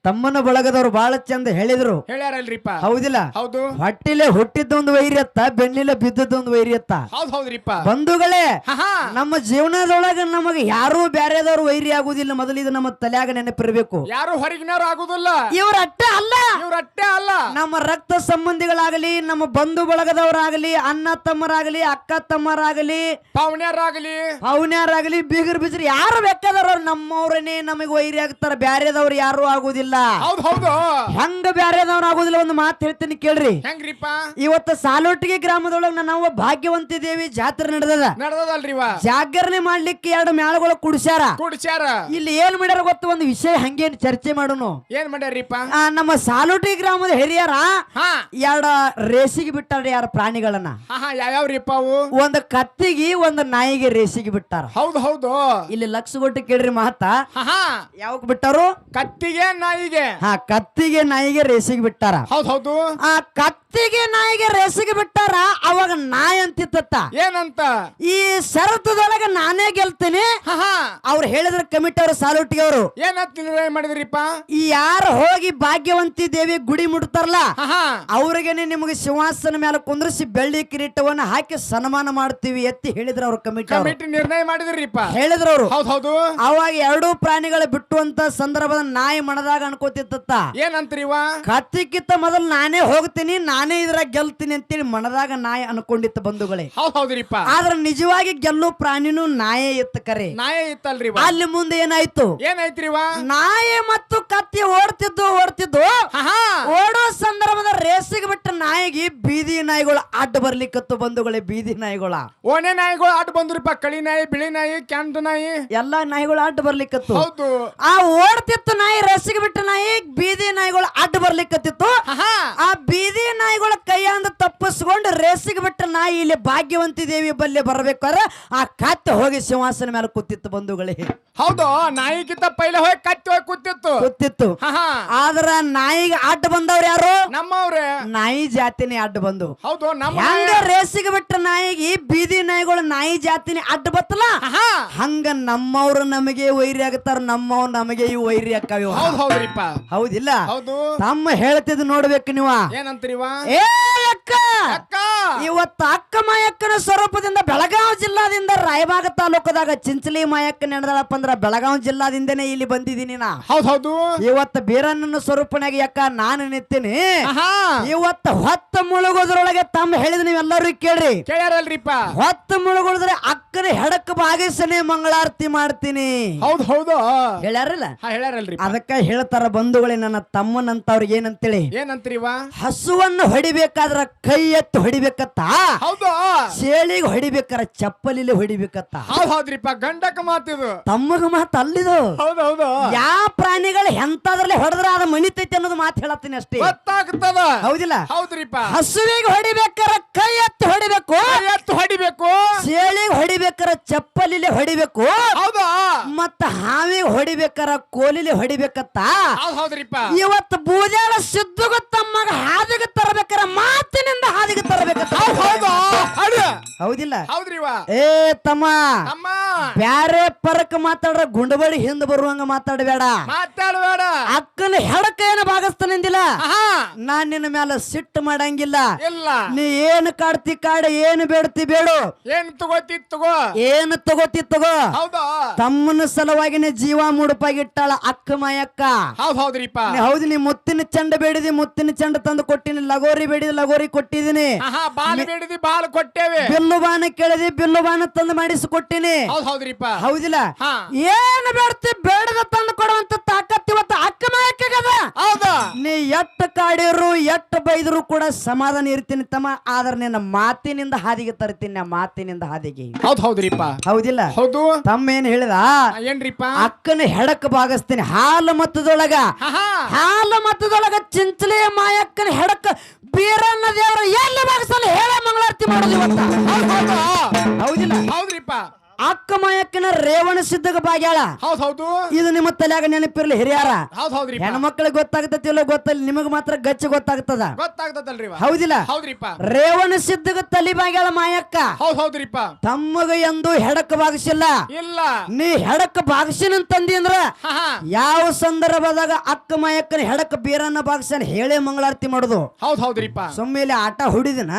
ತಮ್ಮನ ಬಳಗದವ್ರು ಬಹಳ ಚಂದ ಹೇಳಿದ್ರು. ಹೇಳ್ಯಾರಲ್ರಿಪ್ಪ. ಹೌದಿಲ್ಲ? ಹೌದು. ಹೊಟ್ಟಿಲೆ ಹುಟ್ಟಿದ್ದೊಂದು ವೈರ್ಯತ್ತ, ಬೆನ್ನಿಲೆ ಬಿದ್ದದ್ದೊಂದು ವೈರ್ಯತ್ತ. ಹೌದ್ರಿಪ್ಪ. ಬಂಧುಗಳೇ, ನಮ್ಮ ಜೀವನದೊಳಗ ನಮಗೆ ಯಾರು ಬ್ಯಾರೆದವ್ರು ವೈರಿ ಆಗುದಿಲ್ಲ. ಮೊದಲು ಇದು ನಮ್ಮ ತಲೆಯಾಗ ನೆನಪಿರ್ಬೇಕು. ಯಾರು ಹೊರಗಿನವ್ರು ಆಗುದಿಲ್ಲ. ಇವ್ರ ಅಟ್ಟೆ ಅಲ್ಲ, ನಮ್ಮ ರಕ್ತ ಸಂಬಂಧಿಗಳಾಗಲಿ, ನಮ್ಮ ಬಂಧು ಬಳಗದವರಾಗಲಿ, ಅಣ್ಣ ತಮ್ಮರಾಗಲಿ, ಅಕ್ಕ ತಮ್ಮರಾಗಲಿ, ಪೌನ್ಯಾರಾಗಲಿ, ಬೀಗರ್ ಬಿಜ್ರಿ ಯಾರು ಬೇಕಾದವ್ರು ನಮ್ಮವ್ರನ್ನೇ ನಮಗೆ ವೈರಿ ಆಗ್ತಾರ. ಬ್ಯಾರೆದವ್ರು ಯಾರು ಆಗುದಿಲ್ಲ. ಹೌದು. ಹೆಂಗ ಬ್ಯಾರೆದವ್ರು ಆಗುದಿಲ್ಲ? ಒಂದು ಮಾತು ಹೇಳ್ತೀನಿ ಕೇಳ್ರಿ. ಹೆಂಗ್ರಿಪ್ಪ? ಇವತ್ತು ಸಾಲೋಟಿಗೆ ಗ್ರಾಮದೊಳಗ ನಾವು ಭಾಗ್ಯವಂತಿ ದೇವಿ ಜಾತ್ರೆ ನಡೆದದಲ್ರಿವ. ಜಾಗರಣೆ ಮಾಡ್ಲಿಕ್ಕೆ 2 ಮ್ಯಾಳಗಳು ಕುಡಿಸ್ಯಾರ. ಇಲ್ಲಿ ಏನ್ ಮಾಡ್ಯಾರ ಗೊತ್ತ? ಒಂದು ವಿಷಯ ಹಂಗೇನ್ ಚರ್ಚೆ ಮಾಡೋನು. ಏನ್ ಮಾಡ್ಯಾರಿಪ್ಪ? ನಮ್ಮ ಸಾಲೋಟಿ ಗ್ರಾಮದ ಹಿರಿಯರ 2 ರೇಸಿಗೆ ಬಿಟ್ಟಾರ ಯಾರ ಪ್ರಾಣಿಗಳನ್ನ. ಯಾವ್ಯಾವ್ರಿಪ್ಪ ಅವು? ಒಂದು ಕತ್ತಿಗೆ, ಒಂದು ನಾಯಿಗೆ ರೇಸಿಗೆ ಬಿಟ್ಟಾರ. ಹೌದು. ಇಲ್ಲಿ ಲಕ್ಷ ಕೊಟ್ಟು ಕೇಳ್ರಿ ಮಾತ. ಯಾವಾಗ ಬಿಟ್ಟಾರು? ಕತ್ತಿಗೆ, ನಾಯಿಗೆ. ಕತ್ತಿಗೆ, ನಾಯಿಗೆ ರೇಸಿಗೆ ಬಿಟ್ಟಾರ. ಹೌದು. ಆ ಕತ್ತಿಗೆ, ನಾಯಿಗೆ ರೇಸಿಗೆ ಬಿಟ್ಟಾರ. ಅವಾಗ ನಾಯಿ ಅಂತಿತ್ತ, ಏನಂತ? ಈ ಶರತ್ತದೊಳಗ ನಾನೇ ಗೆಲ್ತೀನಿ. ಅವ್ರು ಹೇಳಿದ್ರ ಕಮಿಟಿ ಅವರು, ಸಾಲೋಟಿಗೆ ಅವರು ಏನಂತ ನಿರ್ಣಯ ಮಾಡಿದ್ರಿಪ್ಪ? ಈ ಯಾರು ಹೋಗಿ ಭಾಗ್ಯವಂತಿ ದೇವಿ ಗುಡಿ ಮುಟ್ತಾರಲ್ಲ, ಅವ್ರಿಗೇನೆ ನಿಮಗೆ ಸಿಂಹಾಸನ ಮೇಲೆ ಕುಂದ್ರಿಸಿ ಬೆಳ್ಳಿ ಕಿರೀಟವನ್ನ ಹಾಕಿ ಸನ್ಮಾನ ಮಾಡ್ತೀವಿ ಎತ್ತಿ ಹೇಳಿದ್ರ ಅವ್ರ ಕಮಿಟಿ ನಿರ್ಣಯ ಮಾಡಿದ್ರಿಪ್ಪ. ಹೇಳಿದ್ರು ಅವರು. ಹೌದು. ಅವಾಗ 2 ಪ್ರಾಣಿಗಳು ಬಿಟ್ಟುವಂತ ಸಂದರ್ಭದ ನಾಯಿ ಮನದಾಗ ಅನ್ಕೋತಿತ್ತ, ಏನಂತ್ರಿವ? ಕತ್ತಿಕ್ಕಿಂತ ಮೊದಲು ನಾನೇ ಹೋಗ್ತೀನಿ, ನಾನೇ ಇದ್ರಾಗ ಗೆಲ್ತೀನಿ ಅಂತೇಳಿ ಮನದಾಗ ನಾಯಿ ಅನ್ಕೊಂಡಿತ್ತು. ಬಂಧುಗಳೇ, ಹೌದ್ರಿಪ್ಪ. ಆದ್ರೆ ನಿಜವಾಗಿ ಗೆಲ್ಲೋ ಪ್ರಾಣಿನೂ ನಾಯೇ ಇತ್ತು. ಕರೆ ನಾಯೇ ಇತ್ತಲ್ರಿ. ಅಲ್ಲಿ ಮುಂದೆ ಏನಾಯ್ತ್ರಿವ? ನಾಯಿ ಮತ್ತು ಕತ್ತಿ ಓಡ್ತಿದ್ದು ಓಡೋ ಸಂದರ್ಭದ ರೇಸಿಗೆ ಬಿಟ್ಟ ನಾಯಿಗೆ ಬೀದಿ ನಾಯಿಗಳು ಅಡ್ಡ ಬರ್ಲಿಕ್ಕತ್ತು. ಬಂಧುಗಳೇ, ಬೀದಿ ನಾಯಿಗಳ ಓಣೆ ನಾಯಿಗಳು ಅಡ್ಡ ಬಂದ್ರಿಪ್ಪ. ಕಳಿ ನಾಯಿ, ಬಿಳಿ ನಾಯಿ, ಕ್ಯಾಂಟ್ ನಾಯಿ, ಎಲ್ಲಾ ನಾಯಿಗಳು ಅಡ್ಡ ಬರ್ಲಿಕ್ಕತ್ತು. ಹೌದು. ಆ ಓಡ್ತಿತ್ತು ನಾಯಿ, ರೇಸಿಗೆ ಬಿಟ್ಟ ನಾಯಿ ಬೀದಿ ನಾಯಿಗಳು ಅಡ್ಡ ಬರ್ಲಿಕ್ಕತ್ತಿತ್ತು. ಆ ಬೀದಿ ನಾಯಿಗಳ ಕೈಯಿಂದ ತಪ್ಪಿಸ್ಕೊಂಡು ರೇಸಿಗೆ ಬಿಟ್ಟ ನಾಯಿ ಇಲ್ಲಿ ಭಾಗ್ಯವಂತಿ ದೇವಿ ಬಲ್ಲಿ ಬರ್ಬೇಕಾದ್ರೆ ಆ ಕತ್ತಿ ಹೋಗಿ ಸಿಂಹಾಸನ ಮೇಲೆ ಕೂತಿತ್ತು. ಬಂಧುಗಳೇ, ಹೌದು. ನಾಯಿಗಿಂತ ಪೈಲೆ ಹೋಗಿ ಕತ್ತಿ ಹೋಗಿ ಕೂತಿತ್ತು. ಆದ್ರ ನಾಯಿಗೆ ಅಡ್ಡ ಬಂದವ್ರು ಯಾರು? ನಮ್ಮವ್ರೆ. ನಾಯಿ ಜಾತಿನೇ ಅಡ್ಡ ಬಂದು. ಹೌದು. ಹಂಗ ರೇಸಿಗೆ ಬಿಟ್ಟ ನಾಯಿಗೆ ಬೀದಿ ನಾಯಿಗಳು ನಾಯಿ ಜಾತಿನೇ ಅಡ್ಡ ಬತ್ತಲ್ಲ, ಹಂಗ ನಮ್ಮವ್ರು ನಮಗೆ ವೈರಿ ಆಗ್ತಾರ, ನಮ್ಮವ್ರು ನಮಗೆ ಇವು ವೈರಿ ಅಕ್ಕಾವ. ಹೌದ್ರಿಪ್ಪ. ಹೌದಿಲ್ಲ? ಹೌದು. ತಮ್ಮ ಹೇಳ್ತಿದ್ ನೋಡ್ಬೇಕು ನೀವ. ಏನಂತೀರಿವ? ಏ ಅಕ್ಕ, ಇವತ್ತು ಅಕ್ಕ ಮಾಯಕ್ಕನ ಸ್ವರೂಪದಿಂದ ಬೆಳಗಾವಿ ಜಿಲ್ಲಾದಿಂದ ರಾಯಬಾಗ ತಾಲೂಕದಾಗ ಚಿಂಚಲಿ ಮಾಯಕ್ಕ ನಡೆದಳಪ್ಪ ಅಂದ್ರ ಬೆಳಗಾವಿ ಜಿಲ್ಲಾದಿಂದನೇ ಇಲ್ಲಿ ಬಂದಿದ್ದೀನಿ ನಾ. ಹೌದು. ಇವತ್ತು ಬೀರಣ್ಣನ ಸ್ವರೂಪನಾಗ ಯಾಕ ನಾನು ನಿಂತೀನಿ. ಇವತ್ತು ಹೊತ್ತ ಮುಳುಗೋದ್ರೊಳಗೆ ತಮ್ಮ ಹೇಳಿದ ನೀವೆಲ್ಲರೂ ಕೇಳ್ರಿ. ಕೇಳ್ಯಾರಲ್ರಿಪ್ಪ? ಹೊತ್ತ ಮುಳುಗೋದ್ರೆ ಅಕ್ಕನ ಹೆಡಕ್ ಭಾಗೇಶನೇ ಮಂಗಳಾರತಿ ಮಾಡ್ತೀನಿ. ಹೌದು. ಹೇಳ್ಯಾರಲ್ಲ? ಹೇಳ್ಯಾರಲ್ರಿ. ಅದಕ್ಕ ಹೇಳ್ತಾರ ಬಂಧುಗಳೇ, ನನ್ನ ತಮ್ಮನಂತವ್ರಿಗೆ ಏನಂತೇಳಿ. ಏನಂತೀರಿವ? ಹಸುವನ್ನು ಹೊಡಿಬೇಕಾದ್ರ ಕೈ ಎತ್ತು ಹೊಡಿಬೇಕತ್ತ. ಹೌದು. ಸೇಳಿಗೆ ಹೊಡಿಬೇಕಾರ ಚಪ್ಪಲಿಲಿ ಹೊಡಿಬೇಕತ್ತ. ಹೌದ್ರಿಪ್ಪ. ಗಂಡಕ ಮಾತಿದು, ತಮ್ಮಗ ಮಾತು ಅಲ್ಲಿದು. ಹೌದು. ಯಾವ ಪ್ರಾಣಿಗಳು ಎಂತದ್ರಲ್ಲಿ ಹೊಡೆದ್ರ ಅದ ಮಣಿತೈತಿ ಅನ್ನೋದು ಮಾತು ಹೇಳತ್ತೀನಿ ಅಷ್ಟೇ. ಗೊತ್ತಾಗ್ತದ. ಹೌದಿಲ್ಲ? ಹೌದ್ರಿಪ್ಪ. ಹಸುವಿಗೆ ಹೊಡಿಬೇಕಾರ ಕೈ ಎತ್ತು ಹೊಡಿಬೇಕು, ಸೇಳಿಗೆ ಹೊಡಿಬೇಕಾರ ಚಪ್ಪಲಿಲಿ ಹೊಡಿಬೇಕು. ಹೌದು. ಮತ್ತ ಹಾವಿಗೆ ಹೊಡಿಬೇಕಾರ ಕೋಲಿಲಿ ಹೊಡಿಬೇಕತ್ತ. ಹೌದ್ರಿಪ್ಪ. ಇವತ್ತು ಬೂದ್ಯಾಳ ಸಿದ್ದುಗ ತಮ್ಮಗ ಹಾದಿಗೆ ತರಬೇಕಾರ ಮಾತಿನಿಂದ ಹಾದಿಗೆ ತರಬೇಕತ್ತ. ಹೌದಿಲ್ಲ? ಹೌದ್ರಿವ. ಏ ತಮ್ಮ, ಬ್ಯಾರೆ ಪರಕ್ ಮಾತಾಡ್ರ ಗುಂಡಬಡಿ ಹಿಂದ್ ಬರುವಂಗ ಮಾತಾಡಬೇಡ. ಅಕ್ಕನ ಹೆಡಕ ಏನು ಭಾಗಸ್ತಾನಿಂದಿಲ್ಲ. ನಾನ್ ನಿನ್ನ ಮ್ಯಾಲ ಸಿಟ್ಟು ಮಾಡಂಗಿಲ್ಲ. ನೀ ಏನು ಕಾಡ್ತಿ ಕಾಡ, ಏನು ಬೇಡ್ತಿ ಬೇಡು, ಏನು ತಗೋತಿ ತಗೋ, ಏನು ತಗೋತಿ ತಗೋ. ತಮ್ಮನ ಸಲುವಾಗಿನೇ ಜೀವ ಮುಡುಪಾಗಿಟ್ಟಾಳ ಅಕ್ಕ ಮಾಯಕ್ಕ. ಹೌದ್ರಿಪ್ಪ. ಹೌದು. ನೀ ಮುತ್ತಿನ ಚಂಡ ಬೇಡಿದಿ, ಮುತ್ತಿನ ಚಂಡ ತಂದು ಕೊಟ್ಟಿನಿ. ಲಗೋರಿ ಬೇಡಿದಿ, ಲಗೋರಿ ಕೊಟ್ಟಿದ್ದೀನಿ. ಬಾಲ್ ಬೇಡಿದಿ, ಬಾಲ್ ಕೊಟ್ಟೇವೆ. ಬಿಲ್ಲು ಬಾನ ಕೇಳಿದಿ, ಬಿಲ್ಲು ಬಾನ ತಂದು ಮಾಡಿಸಿಕೊಟ್ಟಿನಿ. ಹೌದ್ರಿಪ್ಪ. ಹೌದಿಲ್ಲ? ಏನು ಬೇಡ್ತಿ ಬೇಡದ ತಂದು ಕೊಡುವಂತ ತಾಕತ್ ಇವತ್ತು ಅಕ್ಕ ಮಾಯಕ್ಕಗದ. ಹೌದಾ? ನೀ ಎಟ್ಟು ಕಾಡಿರು, ಎಟ್ಟು ಬೈದ್ರು ಕೂಡ ಸಮಾಧಾನ ಇರ್ತೀನಿ ತಮ್ಮ. ಆದ್ರೆ ನಿನ್ನ ಮಾತಿನಿಂದ ಹಾದಿಗೆ ತರ್ತೀನಿ, ನಾ ಮಾತಿನಿಂದ ಹಾದಿಗೆ. ಹೌದ್ರಿಪ್ಪ. ಹೌದಿಲ್ಲ? ಹೌದು. ತಮ್ಮ ಏನ್ ಹೇಳಿದ? ಏನ್ರಿಪ್ಪ? ಅಕ್ಕನ ಹೆಡಕ್ ಭಾಗಸ್ತೀನಿ. ಹಾಲು ಮತದೊಳಗ ಚಿಂಚಲಿ ಮಾಯಕ್ಕನ ಹೆಡಕ್ ಬೀರಣ್ಣ ದೇವರ ಎಲ್ಲಿ ಭಾಗಸಲ್ಲ ಹೇಳ ಮಂಗಳಾರತಿ ಮಾಡೋದು ಇವತ್ತ. ಹೌದಿಲ್ಲ? ಹೌದ್ರಿಪ್ಪ. ಅಕ್ಕ ಮಾಯಕ್ಕನ ರೇವಣ ಸಿದ್ಧಗ ಬಾಗ್ಯಾಳ. ಹೌದ್ ಹೌದು ಇದು ನಿಮ್ಮ ತಲೆಯಾಗ ನೆನಪಿರ್ಲಿ ಹಿರಿಯಾರ. ಹೌದ್ ಹೌದ್ರಿ ಹೆಣ್ಮಕ್ಳಿಗೆ ಗೊತ್ತಾಗ್ತತಿಲ್ಲ ಗೊತ್ತಲ್ಲ, ನಿಮಗ್ ಮಾತ್ರ ಗಚ್ಚ ಗೊತ್ತಾಗ್ತದ. ಗೊತ್ತಾಗ್ತದಲ್ರಿ ಹೌದಿಲ್ಲ? ಹೌದ್ರಿಪ್ಪ. ರೇವಣ ಸಿದ್ಧಗ ತಲಿ ಬಾಗ್ಯಾಳ ಮಾಯಕ್ಕ. ಹೌದ್ರಿಪ್ಪ. ತಮ್ಮಗ ಎಂದು ಹೆಡಕ್ ಬಾಗಿಸಿಲ್ಲ. ಇಲ್ಲ ನೀ ಹೆಡಕ್ ಬಾಗಿಸಿನಂತಂದಿ ಅಂದ್ರ ಯಾವ ಸಂದರ್ಭದಾಗ ಅಕ್ಕ ಮಾಯಕ್ಕನ ಹೆಡಕ್ ಬೀರನ್ನ ಬಾಗಿಸನ್ ಹೇಳೇ ಮಂಗಳಾರತಿ ಮಾಡುದು. ಹೌದ್ರಿಪ್ಪ. ಸೊಮ್ಮೇಲೆ ಆಟ ಹುಡಿದಿನ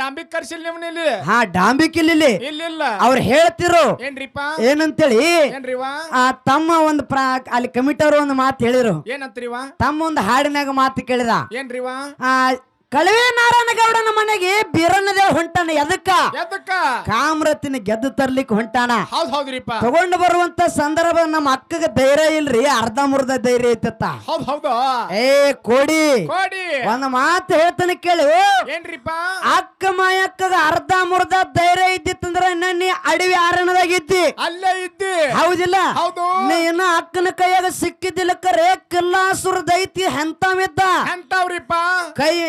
ಡಾಂಬಿ ಕರ್ಸಿಲ್ ನಿಮ್ನಲ್ಲಿ. ಡಾಂಬಿಕಿಲ್ಲಿ ಇಲ್ಲ ಅವ್ರು ಹೇಳ್ತಿರು ಏನ್ರಿಪ್ಪ ಏನಂತೇಳಿ. ಏನ್ರಿವಾ ತಮ್ಮ ಒಂದು ಅಲ್ಲಿ ಕಮಿಟಿ ಅವರು ಒಂದು ಮಾತು ಹೇಳಿರು. ಏನಂತ್ರಿವಾ ತಮ್ಮ ಒಂದು ಹಾಡಿನಾಗ ಮಾತು ಕೇಳಿದ. ಏನ್ರಿವಾ ಕಳವೆ ನಾರಾಯಣಗೌಡನ ಮನೆಗೆ ಬೀರನ್ನದೇವ್ ಹೊಂಟಾನ. ಎದಕ್ಕ? ಕಾಮ್ರತಿನ ಗೆದ್ದು ತರ್ಲಿಕ್ಕೆ ಹೊಂಟಾನ. ಹೌದ್ರಿಪ್ಪ. ತಗೊಂಡು ಬರುವಂತ ಸಂದರ್ಭ ನಮ್ಮ ಅಕ್ಕಗ ಧೈರ್ಯ ಇಲ್ರಿ, ಅರ್ಧ ಮುರ್ಧ ಧೈರ್ಯ ಐತತ್ತ. ಹೌದು ಏ ಕೋಡಿ ಒಂದ್ ಮಾತು ಹೇಳ್ತಾನೆ ಕೇಳಿ. ಏನ್ರಿಪ್ಪ? ಅಕ್ಕ ಮಾಯಕ್ಕಗ ಅರ್ಧ ಮುರ್ಧ ಧೈರ್ಯ ಇದ್ದಿತ್ತಂದ್ರ ನೀ ಅಡವಿ ಆರಣದಾಗಿದ್ದಿ, ಅಲ್ಲೇ ಇದ್ದಿ. ಹೌದಿಲ್ಲ? ಹೌದು. ನೀ ಇನ್ನ ಅಕ್ಕನ ಕೈಯಾಗ ಸಿಕ್ಕಿದ್ದಿಲ್ಲ ಕರೆ ಕಿಲ್ಲಾಸುರ ದೈತಿ ಎಂತವಿದ್ದ ಎಂತವ್ರಿಪ್ಪ.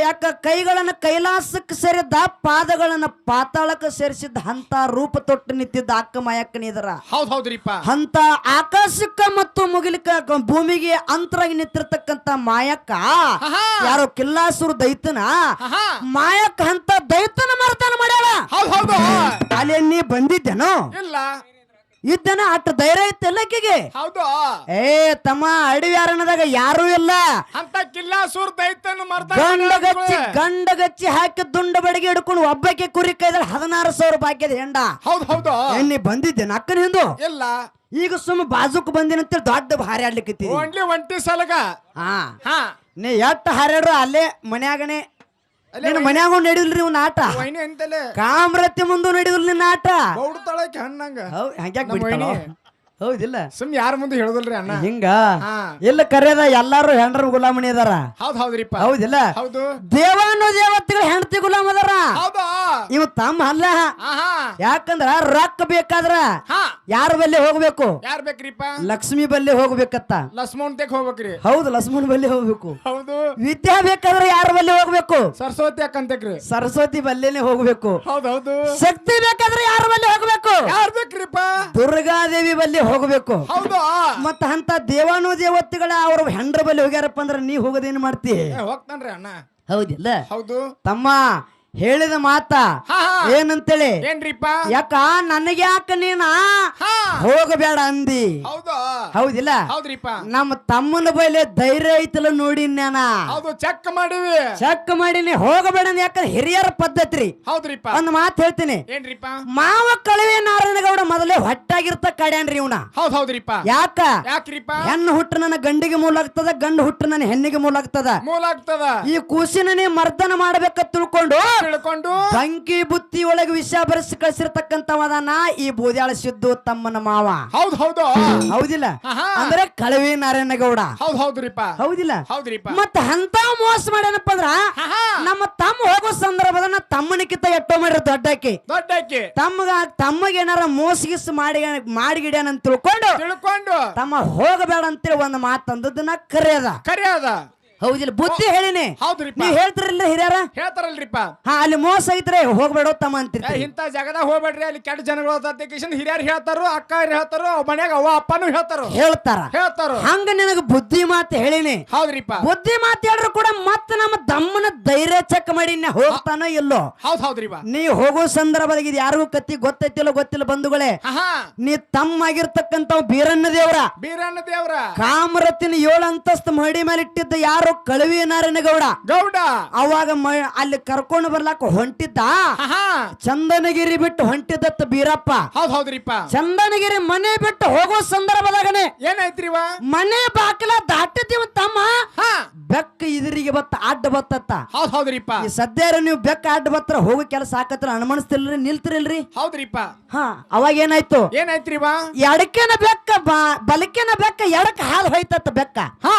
ಯಾಕ ಕೈಗಳನ್ನ ಕೈಲಾಸಕ್ಕೆ ಸೇರಿದ್ದ, ಪಾದಗಳನ್ನ ಪಾತಾಳಕ್ಕೆ ಸೇರಿಸಿದ್ದ ಅಂತ ರೂಪ ತೊಟ್ಟು ನಿಂತಿದ್ದ ಅಕ್ಕ ಮಾಯಕ್ಕನ ಇದರ. ಹೌದ್ರಿಪ್ಪ. ಅಂತ ಆಕಾಶಕ್ಕ ಮತ್ತು ಮುಗಿಲಿಕ್ಕ ಭೂಮಿಗೆ ಅಂತರಾಗಿ ನಿಂತಿರ್ತಕ್ಕಂತ ಮಾಯಕ್ಕ ಯಾರೋ ಕಿಲ್ಲಾಸುರ ದೈತನ ಮಾಯಕ್ಕ ಅಂತ ದೈತನ ಮರ್ತಾನ ಮಾಡ್ಯಾಳ. ಹೌದು. ಅಲ್ಲಿ ನೀ ಬಂದಿದ್ದೇನೋ? ಇಲ್ಲ ಇದ್ದನ ಅಟ್ಟ ಧೈರ್ಯ ಇತ್ತಲ್ಲ ಆಕೆಗೆ. ಹೌದು. ಏ ತಮ್ಮ ಅಡವಿ ಅರಣದಾಗ ಯಾರು ಇಲ್ಲ ಅಂತ ಕಿಲ್ಲಾಸುರ ದೈತನ ಗಂಡಗಚ್ಚಿ ಹಾಕಿ ದುಂಡ ಬಡಿಗೆ ಹಿಡ್ಕೊಂಡು ಒಬ್ಬಕ್ಕೆ ಕುರಿ ಕೈದಲ್ಲಿ 16,000 ಭಾಗ್ಯದ ಹೆಂಡ. ಹೌದು. ಎಣ್ಣಿ ಬಂದಿದ್ದೇನೆ ಅಕ್ಕನ ಹಿಂದು? ಇಲ್ಲ. ಈಗ ಸುಮ್ಮ ಬಾಜುಕ್ ಬಂದಿನಂತೇಳಿ ದೊಡ್ಡ ಹಾರಿ ಆಡ್ಲಿಕ್ಕೆ ಒಂಟಿ ಸಲಗ. ನೀ ಎಟ್ಟ ಹಾರ್ಯಾಡ್ರು ಅಲ್ಲೇ ಮನ್ಯಾಗನೆ. ನಿನ್ನ ಮನ್ಯಾಗ ನಡಿಲ್ರಿ ಇವ್ನ ಆಟ. ಕಾಮ್ರತಿ ಮುಂದೆ ನಡಿದಿಲ್ ನಿನ್ನ ಆಟ. ಹಂಗ್ಯಾಕ್ ಬಿಡ್ತಾಳ? ಹೌದಿಲ್ಲ? ಸುಮ್ ಯಾರ ಮುಂದೆ ಹೇಳುದಿಲ್ರಿ ಅಣ್ಣ ಹಿಂಗ. ಇಲ್ಲ ಕರೆಯದ ಎಲ್ಲಾರು ಹೆಂಡ್ರ ಗುಲಾಮಣಿ ಅದಾರ. ಹೌದ್ರಿಪ್ಪ. ಹೌದಿಲ್ಲ? ಹೌದು. ದೇವಾನು ದೇವತೆಗಳು ಹೆಂಡತಿ ಗುಲಾಮ್ ಅದಾರ. ಇವ್ ತಮ್ಮ ಅಲ್ಲ. ಯಾಕಂದ್ರ ರೊಕ್ಕ ಬೇಕಾದ್ರ ಯಾರ ಬಲ್ಲಿ ಹೋಗ್ಬೇಕು? ಯಾರ್ ಬೇಕ್ರಿಪ್ಪ? ಲಕ್ಷ್ಮಿ ಬಲ್ಲಿ ಹೋಗ್ಬೇಕತ್ತ. ಲಕ್ಷ್ಮಣ್ ತೆಗ್ ಹೋಗ್ಬೇಕ್ರಿ. ಹೌದು, ಲಕ್ಷ್ಮಣ್ ಬಲ್ಲಿ ಹೋಗ್ಬೇಕು. ಹೌದು. ವಿದ್ಯಾ ಬೇಕಾದ್ರೆ ಯಾರ ಬಲ್ಲಿ ಹೋಗ್ಬೇಕು? ಸರಸ್ವತಿ ಅಕ್ಕಂತಕ್ರಿ. ಸರಸ್ವತಿ ಬಲ್ಲಿನೇ ಹೋಗ್ಬೇಕು. ಹೌದೌದು. ಶಕ್ತಿ ಬೇಕಾದ್ರೆ ಯಾರ ಬಲ್ಲಿ ಹೋಗ್ಬೇಕು? ಯಾರ್ ಬೇಕ್ರಿಪ್ಪ? ದುರ್ಗಾದೇವಿ ಬಲ್ಲಿ ಹೋಗ್ಬೇಕು. ಹೌದು. ಮತ್ತ ಅಂತ ದೇವಾನು ದೇವತೆಗಳ ಅವ್ರ ಹೆಂಡ್ರ ಬಲ್ಲಿ ಹೋಗ್ಯಾರಪ್ಪ ಅಂದ್ರ ನೀ ಹೋಗೋದೇನ್ ಮಾಡ್ತಿ? ಹೋಗ್ತಾನ್ರಿ ಅಣ್ಣ. ಹೌದಿಲ್ಲ? ಹೌದು. ತಮ್ಮ ಹೇಳಿದ ಮಾತ ಏನಂತೇಳಿ? ಏನ್ರಿಪ್ಪ? ಯಾಕ ನನಗೆ ಯಾಕ ನೀನ ಹೋಗಬೇಡ ಅಂದಿ? ಹೌದು. ಹೌದಿಲ್ಲ? ಹೌದ್ರಿಪ್ಪ. ನಮ್ಮ ತಮ್ಮನ ಬೈಲೆ ಧೈರ್ಯ ಐತಲ್ಲ ನೋಡಿ ನಾನ. ಹೌದು, ಚೆಕ್ ಮಾಡಿವಿ. ಚೆಕ್ ಮಾಡಿನಿ, ಹೋಗಬೇಡ ಅಂದ. ಯಾಕಂದ್ರೆ ಹಿರಿಯರ ಪದ್ಧತಿ ರೀ. ಹೌದ್ರಿಪ್ಪ. ಒಂದ್ ಮಾತು ಹೇಳ್ತೀನಿ. ಏನ್ರಿಪ್ಪ? ಮಾವ ಕಳವೆ ನಾರಾಯಣಗೌಡ ಮೊದಲೇ ಹೊಟ್ಟಾಗಿರ್ತ ಕಡ್ಯಾನ್ರಿ ಇವನ. ಹೌದ್ರಿಪ್ಪ. ಯಾಕ್ರಿಪ್ಪ? ಹೆಣ್ಣು ಹುಟ್ಟು ನನ್ನ ಗಂಡಿಗೆ ಮೂಲಾಗ್ತದ, ಗಂಡು ಹುಟ್ಟು ನನ್ನ ಹೆಣ್ಣಿಗೆ ಮೂಲಾಗ್ತದ. ಈ ಕೂಸಿನೇ ಮರ್ದನ ಮಾಡ್ಬೇಕ ತಿಳ್ಕೊಂಡು ಬಂಕಿ ಬುತ್ತಿ ಒಳಗೆ ವಿಷ ಬರೆಸಿ ಕಳಿಸಿರ್ತಕ್ಕಂಥವದಾನ ಈ ಬೂದ್ಯಾಳ ಸಿದ್ದು ತಮ್ಮನ ಮಾವ. ಹೌದು. ಹೌದಿಲ್ಲ? ಅಂದ್ರೆ ಕಳವಿ ನಾರಾಯಣಗೌಡ. ಹೌದಿಲ್ಲ? ಮತ್ತ ಅಂತ ಮೋಸ ಮಾಡ್ಯಾನಪ್ಪ ಅಂದ್ರ ನಮ್ಮ ತಮ್ಮ ಹೋಗೋ ಸಂದರ್ಭದ ತಮ್ಮನಿಕ್ಕಿಂತ ಎಟ್ಟೋ ಮಾಡಿರ ದೊಡ್ಡಾಕಿ ತಮ್ಮಗ ಏನಾರ ಮೋಸಗಿಸ್ ಮಾಡಿಗಿಡ್ಯಾನ ಅಂತ ತಿಳ್ಕೊಂಡು ತಮ್ಮ ಹೋಗಬೇಡ ಅಂತೇಳಿ ಒಂದು ಮಾತಂದದನ್ನ ಕರೆಯದ. ಹೌದಿಲ್ಲ? ಬುದ್ಧಿ ಹೇಳಿನಿ. ನೀವ್ ಹೇಳ್ತಿರಲ್ಲ ಹಿರಿಯರ? ಹೇಳ್ತಾರಲ್ರಿಪ್ಪ. ಅಲ್ಲಿ ಮೋಸ ಐತ್ರೆ ಹೋಗ್ಬೇಡ ತಮ್ಮ ಅಂತಿರ್ತೀವಿ. ಇಂತ ಜಾಗದಾಗ ಹೋಗ್ಬೇಡ್ರಿ, ಅಲ್ಲಿ ಕೆಟ್ಟ ಜನಗಳು ಹಿರಿಯರು ಹೇಳ್ತಾರು, ಅಕ್ಕ ಹೇಳ್ತಾರು, ಮನ್ಯಾಗ ಅವ್ವ ಅಪ್ಪನು ಹೇಳ್ತಾರ. ಹಂಗ ನಿನಗ ಬುದ್ಧಿ ಮಾತು ಹೇಳಿನಿ. ಹೌದ್ರಿಪ್ಪ. ಬುದ್ಧಿ ಮಾತು ಹೇಳ್ರು ಕೂಡ ಮತ್ತ ನಮ್ಮ ದಮ್ಮನ ಧೈರ್ಯ ಚೆಕ್ ಮಾಡಿ ಹೋಗ್ತಾನೋ ಇಲ್ಲೋ. ಹೌದ್ರಿಪ್ಪ. ನೀ ಹೋಗೋ ಸಂದರ್ಭದಾಗ ಇದು ಯಾರಿಗೂ ಕತ್ತಿ ಗೊತ್ತೈತಿಲ್ಲೋ ಗೊತ್ತಿಲ್ಲ ಬಂಧುಗಳೇ. ನೀ ತಮ್ಮ ಆಗಿರ್ತಕ್ಕಂತ ಬೀರಣ್ಣ ದೇವ್ರ ಕಾಮರತಿನ 7 ಅಂತಸ್ತು ಮಹಡಿ ಮೇಲೆ ಇಟ್ಟಿದ್ದ ಯಾರು? ಕಳವಿ ನಾರಾಯಣಗೌಡ. ಅವಾಗ ಅಲ್ಲಿ ಕರ್ಕೊಂಡು ಬರ್ಲಾಕ ಹೊಂಟಿದ್ದ. ಚಂದನಗಿರಿ ಬಿಟ್ಟು ಹೊಂಟಿದ್ದತ್ತ ಬೀರಪ್ಪ. ಹೌದ್ರಿಪ್ಪ. ಚಂದನಗಿರಿ ಮನೆ ಬಿಟ್ಟು ಹೋಗೋ ಸಂದರ್ಭದಾಗನೆ ಏನಾಯ್ತ್ರಿವ? ಮನೆ ಬಾಕಲ ದಾಟಿದ್ದೀವ ತಮ್ಮ. ಬೆಕ್ಕ ಇದ್ರಿಗೆ ಬತ್ತ ಅಡ್ಡ ಬತ್ತತ್ತ. ಹೌದ್ರಿಪ್ಪ. ಈ ಸದ್ಯ ನೀವು ಬೆಕ್ಕ ಅಡ್ಡ ಬತ್ರ ಹೋಗೋ ಕೆಲಸ ಆಕತ್ರ ಅನುಮಾನಿಸ್ತಿಲ್ರಿ, ನಿಲ್ತಿರಲ್ರಿ? ಹೌದ್ರಿಪ್ಪ. ಅವಾಗ ಏನಾಯ್ತ್ರಿವ? ಎಡಕೆನ ಬೆಕ್ಕ ಬಲಕೆನ ಬೆಕ್ಕ ಎಡಕ್ಕ ಹಾಲು ಹೋಯ್ತತ್ತ ಬೆಕ್ಕ.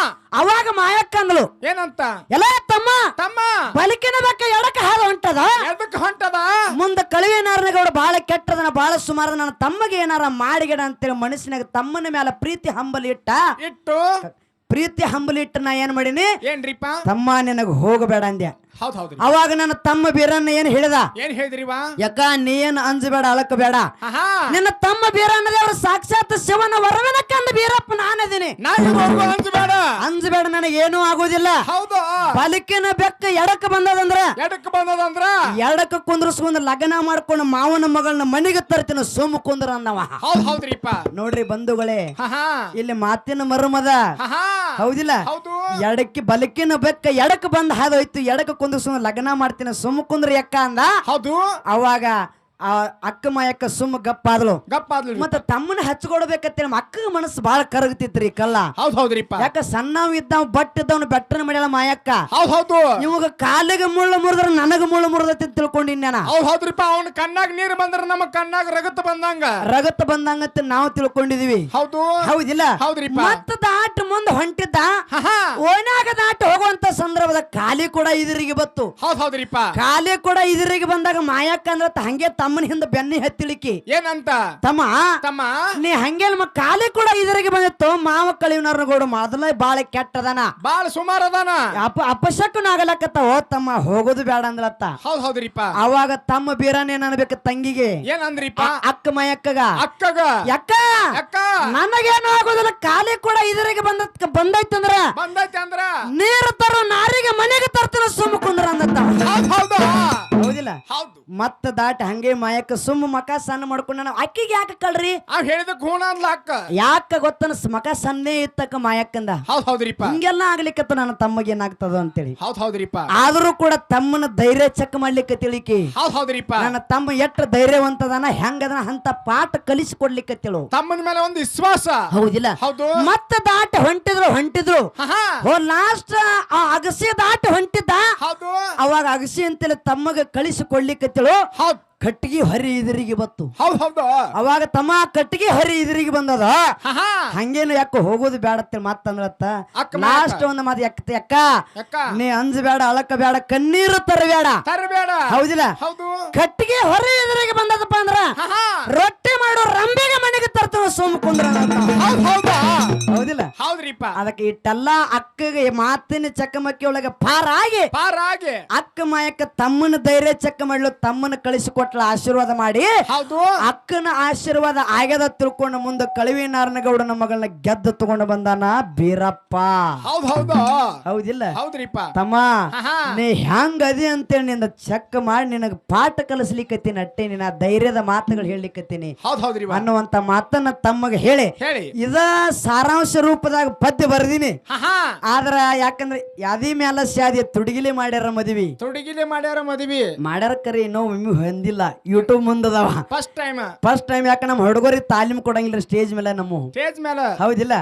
ಅವಾಗ ಮಾಯಕ್ಕ ಅಂದ್ಲು ಏನಂತ? ಎಲ್ಲ ತಮ್ಮ ಬಲಕಿನ ಬೆಕ್ಕ ಎಡಕ್ಕ ಹಾಲು ಹೊಂಟದ. ಮುಂದ ಕಳವಿ ನಾರಾಯಣಗೌಡ ಬಹಳ ಕೆಟ್ಟದನ, ಬಹಳ ಸುಮಾರದ, ನನ್ನ ತಮ್ಮಗೆ ಏನಾರ ಮಾಡಿಗಿಡ ಅಂತೇಳಿ ಮನಸ್ಸಿನಾಗ ತಮ್ಮನ ಮೇಲೆ ಪ್ರೀತಿ ಹಂಬಲಿ ಇಟ್ಟು ನಾ ಏನ್ ಮಾಡೀನಿ? ಏನ್ರಿಪ್ಪ? ತಮ್ಮ ನಿನಗ ಹೋಗಬೇಡ ಅಂದ್ಯ. ಹೌದ್ ಹೌದ್ರಿ ಅವಾಗ ನನ್ನ ತಮ್ಮ ಬೀರಣ್ಣ ಏನ್ ಹೇಳಿದ ಏನ್ ಹೇಳಿದ್ರಿವಾ ಯಾಕ ನೀ ಏನ್ ಅಂಜಬೇಡ ಅಳಕಬೇಡ ಆಹಾ ನಿನ್ನ ತಮ್ಮ ಬೀರಣ್ಣ ದೇವರು ಸಾಕ್ಷಾತ್ ಶಿವನ ವರವನ ಕಂದ ಬೀರಪ್ಪ ನಾನದೀನಿ ಅಂಜಬೇಡ ನನಗೆ ಏನೂ ಆಗೋದಿಲ್ಲ ಹೌದು ಬಲಿಕಿನ ಬೆಕ್ಕ ಎಡಕ್ಕೆ ಬಂದದಂದ್ರ ಎಡಕ್ಕೆ ಕುಂದ್ರಸ್ಕೊಂಡ್ ಲಗ್ನ ಮಾಡ್ಕೊಂಡು ಮಾವನ ಮಗಳನ್ನ ಮನೆಗೆ ತರ್ತೀನಿ ಸುಮ್ಮ ಕುಂದ್ರ ಅನ್ನವ ಹೌದ್ರಿಪ್ಪ ನೋಡ್ರಿ ಬಂಧುಗಳೇ ಇಲ್ಲಿ ಮಾತಿನ ಮರ್ಮದ ಹೌದಿಲ್ಲ ಎಡಕ್ಕೆ ಬಲಕಿನ ಬೆಕ್ಕ ಎಡಕ್ಕೆ ಬಂದ ಹಾದೋಯ್ತು ಎಡಕ್ಕೆ ಕುಂದ್ರಸ್ಕೊಂಡ್ ಲಗ್ನ ಮಾಡ್ತೀನಿ ಸುಮ್ಮ ಕುಂದ್ರ ಎಕ್ಕ ಅಂದ ಹೌದು ಅವಾಗ ಆ ಅಕ್ಕ ಮಾಯಕ್ಕ ಸುಮ್ಮ ಗಪ್ಪಾದ್ಲು ಮತ್ತ ತಮ್ಮನ ಹಚ್ಕೊಡ್ಬೇಕಂತೇಳಿ ಅಕ್ಕಗ ಮನಸ್ಸು ಬಾಳ ಕರಗತಿತ್ರಿ ಕಲ್ಲ ಹೌದ್ರಿಪ್ಪ ಯಾಕ ಸಣ್ಣವ್ ಇದ್ದವ್ ಬಟ್ ಇದ್ದವ್ನ ಬೆಟ್ಟನ ಮಾಡ್ಯಾಳ ಮಾಯಕ್ಕ ಹೌದು ಇವಾಗ ಕಾಲಿಗೆ ಮುಳ್ಳು ಮುರಿದ್ರ ನನಗ ಮುಳ್ಳು ಮುರಿದೈತಿ ತಿಳ್ಕೊಂಡಿನ್ ನಾನು ಹೌದ್ರಿಪ್ಪ ಅವನ ಕಣ್ಣಾಗ ನೀರು ಬಂದ್ರ ನಮ್ಮ ಕಣ್ಣಾಗ ರಗತ್ ಬಂದಂಗ ನಾವು ತಿಳ್ಕೊಂಡಿದೀವಿ ಹೌದು ಹೌದಿಲ್ಲ ಹೌದ್ರಿಪ್ಪ ಮತ್ತ ದಾಟ ಮುಂದೆ ಹೊಂಟಿದ್ದ ಓನಾಗ ದಾಟ ಹೋಗುವಂತ ಸಂದರ್ಭದ ಕಾಲಿ ಕೂಡ ಇದ್ರಿಗೆ ಬತ್ತು ಹೌದ್ರಿಪ್ಪ ಕಾಲಿ ಕೂಡ ಇದ್ರಿಗೆ ಬಂದಾಗ ಮಾಯಕ್ಕ ಅಂದ್ರ ಹಂಗೆ ತಮ್ಮನ ಹಿಂದ ಬೆನ್ನಿ ಹತ್ತಿಳಿಕಿ ಏನಂತ ತಮ್ಮ ನೀ ಹಂಗೆ ಕಾಲಿ ಕೂಡ ಇದರಿಗೆ ಬಂದಿತ್ತು ಮಾವ ಕಳಿವನವ್ರಗೋಡು ಮೊದಲ ಬಾಳ ಕೆಟ್ಟದನ ಬಾಳ ಸುಮಾರು ಅದಾನ ಅಪಶಕನ ಆಗಲಕತ್ತ ತಮ್ಮ ಹೋಗೋದು ಬೇಡ ಅಂದ್ಲತ್ತ ಹೌದ್ರಿಪ್ಪ ಅವಾಗ ತಮ್ಮ ಬೀರನೇ ಅನ್ಬೇಕು ತಂಗಿಗೆ ಏನಂದ್ರಿಪ್ಪ ಅಕ್ಕ ಮಯಕ್ಕಗ ಯಾಕ ನನಗೇನು ಆಗೋದಿಲ್ಲ ಕಾಲಿ ಕೂಡ ಇದರಿಗೆ ಬಂದೈತಂದ್ರ ನೀರು ತರೋ ನಾರಿಗೆ ಮನೆಗೆ ತರ್ತೀರ ಸುಮ್ಮ ಕುಂದ್ರ ಅಂದತ್ತ ಹೌದಿಲ್ಲ ಮತ್ತ ದಾಟ ಹಂಗೆ ಮಾಯಕ್ಕ ಸುಮ್ಮ ಮಕ ಸಣ್ಣ ಮಾಡ್ಕೊಂಡ ಅಕ್ಕಿಗೆ ಯಾಕೆ ಕಳ್ರಿ ಹೇಳಿದ ಗುಣ ಅಂದ್ಲ ಅಕ್ಕ ಯಾಕ ಗೊತ್ತನ ಮಕ ಸಣ್ಣೇ ಇತ್ತಕ್ಕ ಮಾಯಕ್ಕಂದ ಹೌದ್ರಿಪ್ಪ ಹಿಂಗೆಲ್ಲ ಆಗ್ಲಿಕ್ಕತ್ತ ನನ್ನ ತಮ್ಮಗೆ ಏನಾಗ್ತದ ಅಂತೇಳಿ ಹೌದ್ರಿಪ್ಪ ಆದ್ರೂ ಕೂಡ ತಮ್ಮನ ಧೈರ್ಯ ಚೆಕ್ ಮಾಡ್ಲಿಕ್ಕೆ ತಿಳಿಕಿ ಹೌದ್ರಿಪ್ಪ ನನ್ನ ತಮ್ಮ ಎಷ್ಟ ಧೈರ್ಯವಂತದನ ಹೆಂಗದನ ಅಂತ ಪಾಠ ಕಲಿಸಿಕೊಡ್ಲಿಕ್ಕೆ ತಿಳು ತಮ್ಮನ ಮೇಲೆ ಒಂದು ವಿಶ್ವಾಸ ಹೌದಿಲ್ಲ ಮತ್ತ ದಾಟ ಹೊಂಟಿದ್ರು ಲಾಸ್ಟ್ ಅಗಸಿ ದಾಟ ಹೊಂಟಿದ್ದ ಅವಾಗ ಅಗಸಿ ಅಂತೇಳಿ ತಮ್ಮಗ ಕಳಿಸಿಕೊಡ್ಲಿಕ್ಕೆ ತಿಳು ಕಟ್ಟಿಗೆ ಹರಿ ಇದರಿಗೆ ಬತ್ತು ಅವಾಗ ತಮ್ಮ ಕಟ್ಟಿಗೆ ಹರಿ ಇದರಿಗೆ ಬಂದದ ಹಂಗೇನು ಯಾಕ ಹೋಗೋದು ಬೇಡ ಮತ್ತಂದ್ರತ್ತ ಲಾಸ್ಟ್ ಒಂದ್ ಮಾತು ಯಾಕ ನೀ ಅಂಜಬೇಡ ಅಳಕ ಬೇಡ ಕಣ್ಣೀರು ತರಬೇಡ ಹೌದಿಲ್ಲ ಕಟ್ಟಿಗೆ ಹೊರಿ ಇದರಿಗೆ ಬಂದದಪ್ಪ ಅಂದ್ರ ರೊಟ್ಟಿ ಮಾಡೋ ರಂಬೆಗೆ ಮನೆಗೆ ತರ್ತವ ಸೋಮ ಕುಂದ್ರ ಹೌದಿಲ್ಲ ಅದಕ್ಕೆ ಇಟ್ಟೆಲ್ಲ ಅಕ್ಕಗೆ ಮಾತಿನ ಚಕಮಕಿ ಒಳಗೆ ಪಾರಾಗಿ ಅಕ್ಕ ಮಾಯಕ್ಕ ತಮ್ಮನ ಧೈರ್ಯ ಚೆಕ್ ಮಾಡ್ಲು ತಮ್ಮನ ಕಳಿಸಿಕೊಟ್ಟ ಆಶೀರ್ವಾದ ಮಾಡಿ ಅಕ್ಕನ ಆಶೀರ್ವಾದ ಆಗ್ಯದ ತಿಳ್ಕೊಂಡು ಮುಂದೆ ಕಳವಿ ನಾರನಗೌಡನ ಮಗಳನ್ನ ಗೆದ್ದು ತಗೊಂಡು ಬಂದಾನ ಬೀರಪ್ಪ ಹೌದಿಲ್ಲ ತಮ್ಮ ನೀ ಹೆಂಗ್ ಅದಿ ಅಂತೇಳಿ ನಿಂದ ಚೆಕ್ ಮಾಡಿ ನಿನಗ ಪಾಠ ಕಲಿಸ್ಲಿಕ್ಕತ್ತೀನಿ ಅಟ್ಟೆ ನಿನ್ನ ಧೈರ್ಯದ ಮಾತುಗಳು ಹೇಳಲಿಕ್ಕತ್ತೀನಿ ಅನ್ನುವಂತ ಮಾತನ್ನ ತಮ್ಮಗ ಹೇಳಿ ಇದ ಸಾರಾಂಶ ರೂಪದಾಗ ಪದ್ಯ ಬರ್ದೀನಿ ಆದ್ರ ಯಾಕಂದ್ರೆ ಯಾದಿ ಮ್ಯಾಲ ಸ್ಯಾದಿ ತುಡುಗಿಲಿ ಮಾಡ್ಯಾರ ಮದ್ವಿ ಮಾಡ್ಯಾರ ಕರಿ ಇನ್ನೂ ಹೊಂದಿಲ್ಲ ಯೂಟ್ಯೂಬ್ ಮುಂದದವ ಫಸ್ಟ್ ಟೈಮ್ ಯಾಕ ನಮ್ಮ ಹುಡುಗರಿಗೆ ತಾಲೀಮ್ ಕೊಡಂಗಿಲ್ಲ ಸ್ಟೇಜ್ ಮೇಲೆ ಹೌದಿಲ್ಲ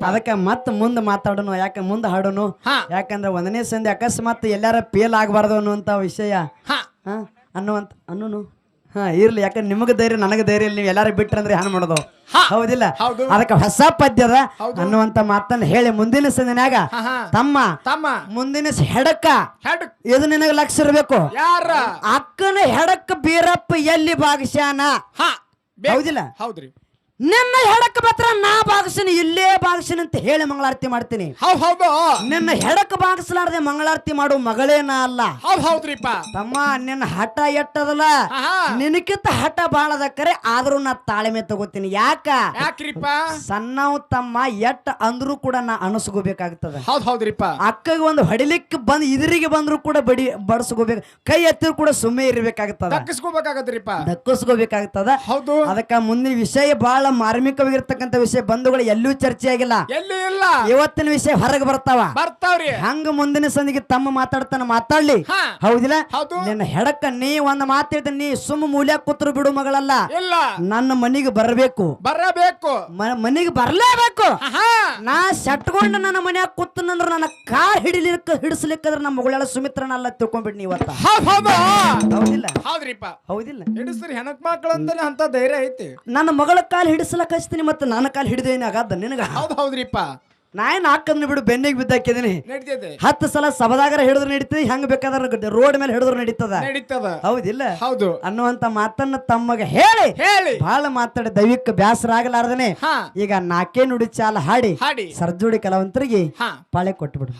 ಅದಕ್ಕ ಮತ್ತ ಮುಂದೆ ಮಾತಾಡೋನು ಯಾಕ ಮುಂದೆ ಹಾಡೋನು ಯಾಕಂದ್ರೆ ಒಂದನೇ ಸಂಧಿ ಅಕಸ್ಮಾತ್ ಎಲ್ಲಾರ ಫೇಲ್ ಆಗಬಾರ್ದು ಅನ್ನುವಂತ ವಿಷಯ ಅನ್ನೋನು ಇರ್ಲಿ ಯಾಕಂದ್ರೆ ನಿಮಗ ಧೈರ್ಯ ನನಗ ಧೈರ್ಯ ನೀವು ಎಲ್ಲಾರು ಬಿಟ್ರಂದ್ರೆ ಹಾನ್ ಮಾಡೋದು ಹೌದಿಲ್ಲ ಅದಕ್ಕೆ ಹೊಸ ಪದ್ಯದ ಅನ್ನುವಂತ ಮಾತನ್ನ ಹೇಳಿ ಮುಂದಿನ ಸಂದಿನಾಗ ತಮ್ಮ ಮುಂದಿನ ಹೆಡಕ್ಕ ಇದು ನಿನಗೆ ಲಕ್ಷ ಇರ್ಬೇಕು ಅಕ್ಕನ ಹೆಡಕ್ಕ ಬೀರಪ್ಪ ಎಲ್ಲಿ ಭಾಗಶ್ಯಾನ ಹೌದಿಲ್ಲ ನಿನ್ನ ಹೆಡಕ್ ಬತ್ರ ನಾ ಭಾಗಸಿನಿ ಇಲ್ಲೇ ಭಾಗಸಿನಿ ಅಂತ ಹೇಳಿ ಮಂಗಳಾರತಿ ಮಾಡ್ತೀನಿ ನಿನ್ನ ಹೆಡಕ್ ಭಾಗಸಲಾರದೆ ಮಂಗಳಾರತಿ ಮಾಡು ಮಗಳೇನ ಅಲ್ಲ ತಮ್ಮ ನಿನ್ನ ಹಠ ಎಟ್ಟದಲ್ಲ ನಿನಕಿಂತ ಹಠ ಬಾಳದ ಕರೆ ಆದ್ರೂ ನಾ ತಾಳ್ಮೆ ತಗೋತೀನಿ ಯಾಕ್ರಿಪ್ಪ ಸಣ್ಣವ್ ತಮ್ಮ ಎಟ್ಟ ಅಂದ್ರೂ ಕೂಡ ನಾ ಅನಸ್ಕೋಬೇಕಾಗ್ತದ ಅಕ್ಕಗ ಒಂದು ಹೊಡಿಲಿಕ್ಕೆ ಬಂದ್ ಇದರಿಗೆ ಬಂದ್ರು ಕೂಡ ಬಡಸ್ಕೋಬೇಕು ಕೈ ಎತ್ತಿದ್ರು ಕೂಡ ಸುಮ್ಮನೆ ಇರ್ಬೇಕಾಗ್ತದ ದಕ್ಕಿಸ್ಕೋಬೇಕಾಗ್ತದ ಅದಕ್ಕ ಮುಂದಿನ ವಿಷಯ ಬಹಳ ಮಾರ್ಮಿಕವಾಗಿರ್ತಕ್ಕಂಥ ವಿಷಯ ಬಂಧುಗಳು ಎಲ್ಲೂ ಚರ್ಚೆ ಆಗಿಲ್ಲ ಇವತ್ತಿನ ವಿಷಯ ಹೊರಗೆ ಬರ್ತಾವ್ರಿ ಹಂಗ ಮುಂದಿನ ಸಂದಿಗೆ ತಮ್ಮ ಮಾತಾಡ್ಲಿ ಹೌದಿಲ್ಲ ನಿನ್ನ ಹೆಡಕ್ಕ ನೀ ಒಂದ್ ಮಾತಾಡ್ತ ನೀ ಸುಮ್ಮ ಮೂಲ್ಯ ಕೂತ್ರು ಬಿಡು ಮಗಳಲ್ಲ ನನ್ನ ಮನಿಗೆ ಬರಬೇಕು ಮನಿಗೆ ಬರ್ಲೇಬೇಕು ನಾ ಸೆಟ್ಕೊಂಡು ನನ್ನ ಮನ್ಯಾಗ ಕೂತನಂದ್ರ ನನ್ನ ಕಾರ್ ಹಿಡಿಸ್ಲಿಕ್ಕಂದ್ರ ನಮ್ಮ ಮಗಳೆಲ್ಲ ಸುಮಿತ್ರನಲ್ಲ ತಿಳ್ಕೊಂಡ್ಬಿಡ್ನಿ ಇವತ್ತ ಹೌದಿಲ್ಲ ಹೆಣ್ಮಕ್ಳಂತಾನೆ ಅಂತ ಧೈರ್ಯ ಐತಿ ನನ್ನ ಮಗಳ ಕಾಲ್ ಹಿಡಿಸ್ಲಕ್ ಹಚ್ತೀನಿ ಮತ್ತೆ ನನ್ನ ಕಾಲ್ ಹಿಡಿದೇನೆ ಆಗದ ನಿನಗ ಹೌದ್ರಿಪ್ಪ ನಾಯನ್ ಹಾಕದ್ನ ಬಿಡು ಬೆನ್ನಿಗೆ ಬಿದ್ದಾಕಿದೀನಿ 10 ಸಲ ಸಭಾದಾಗರ ಹಿಡಿದ್ರು ನಡೀತದೆ ಹೆಂಗ್ ಬೇಕಾದ್ರ ರೋಡ್ ಮೇಲೆ ಹಿಡಿದ್ರು ನಡೀತದ ಹೌದಿಲ್ಲ ಅನ್ನುವಂತ ಮಾತನ್ನ ತಮಗೆ ಹೇಳಿ ಬಹಳ ಮಾತಾಡಿ ದೈವಿಕ ಬ್ಯಾಸರ ಆಗಲಾರ್ದನೆ ಈಗ ನಾಕೇ ನುಡಿ ಚಾಲ ಹಾಡಿ ಸರ್ಜೋಡಿ ಕಲಾವಂತರಿಗೆ ಪಾಳೆ ಕೊಟ್ಟು ಬಿಡು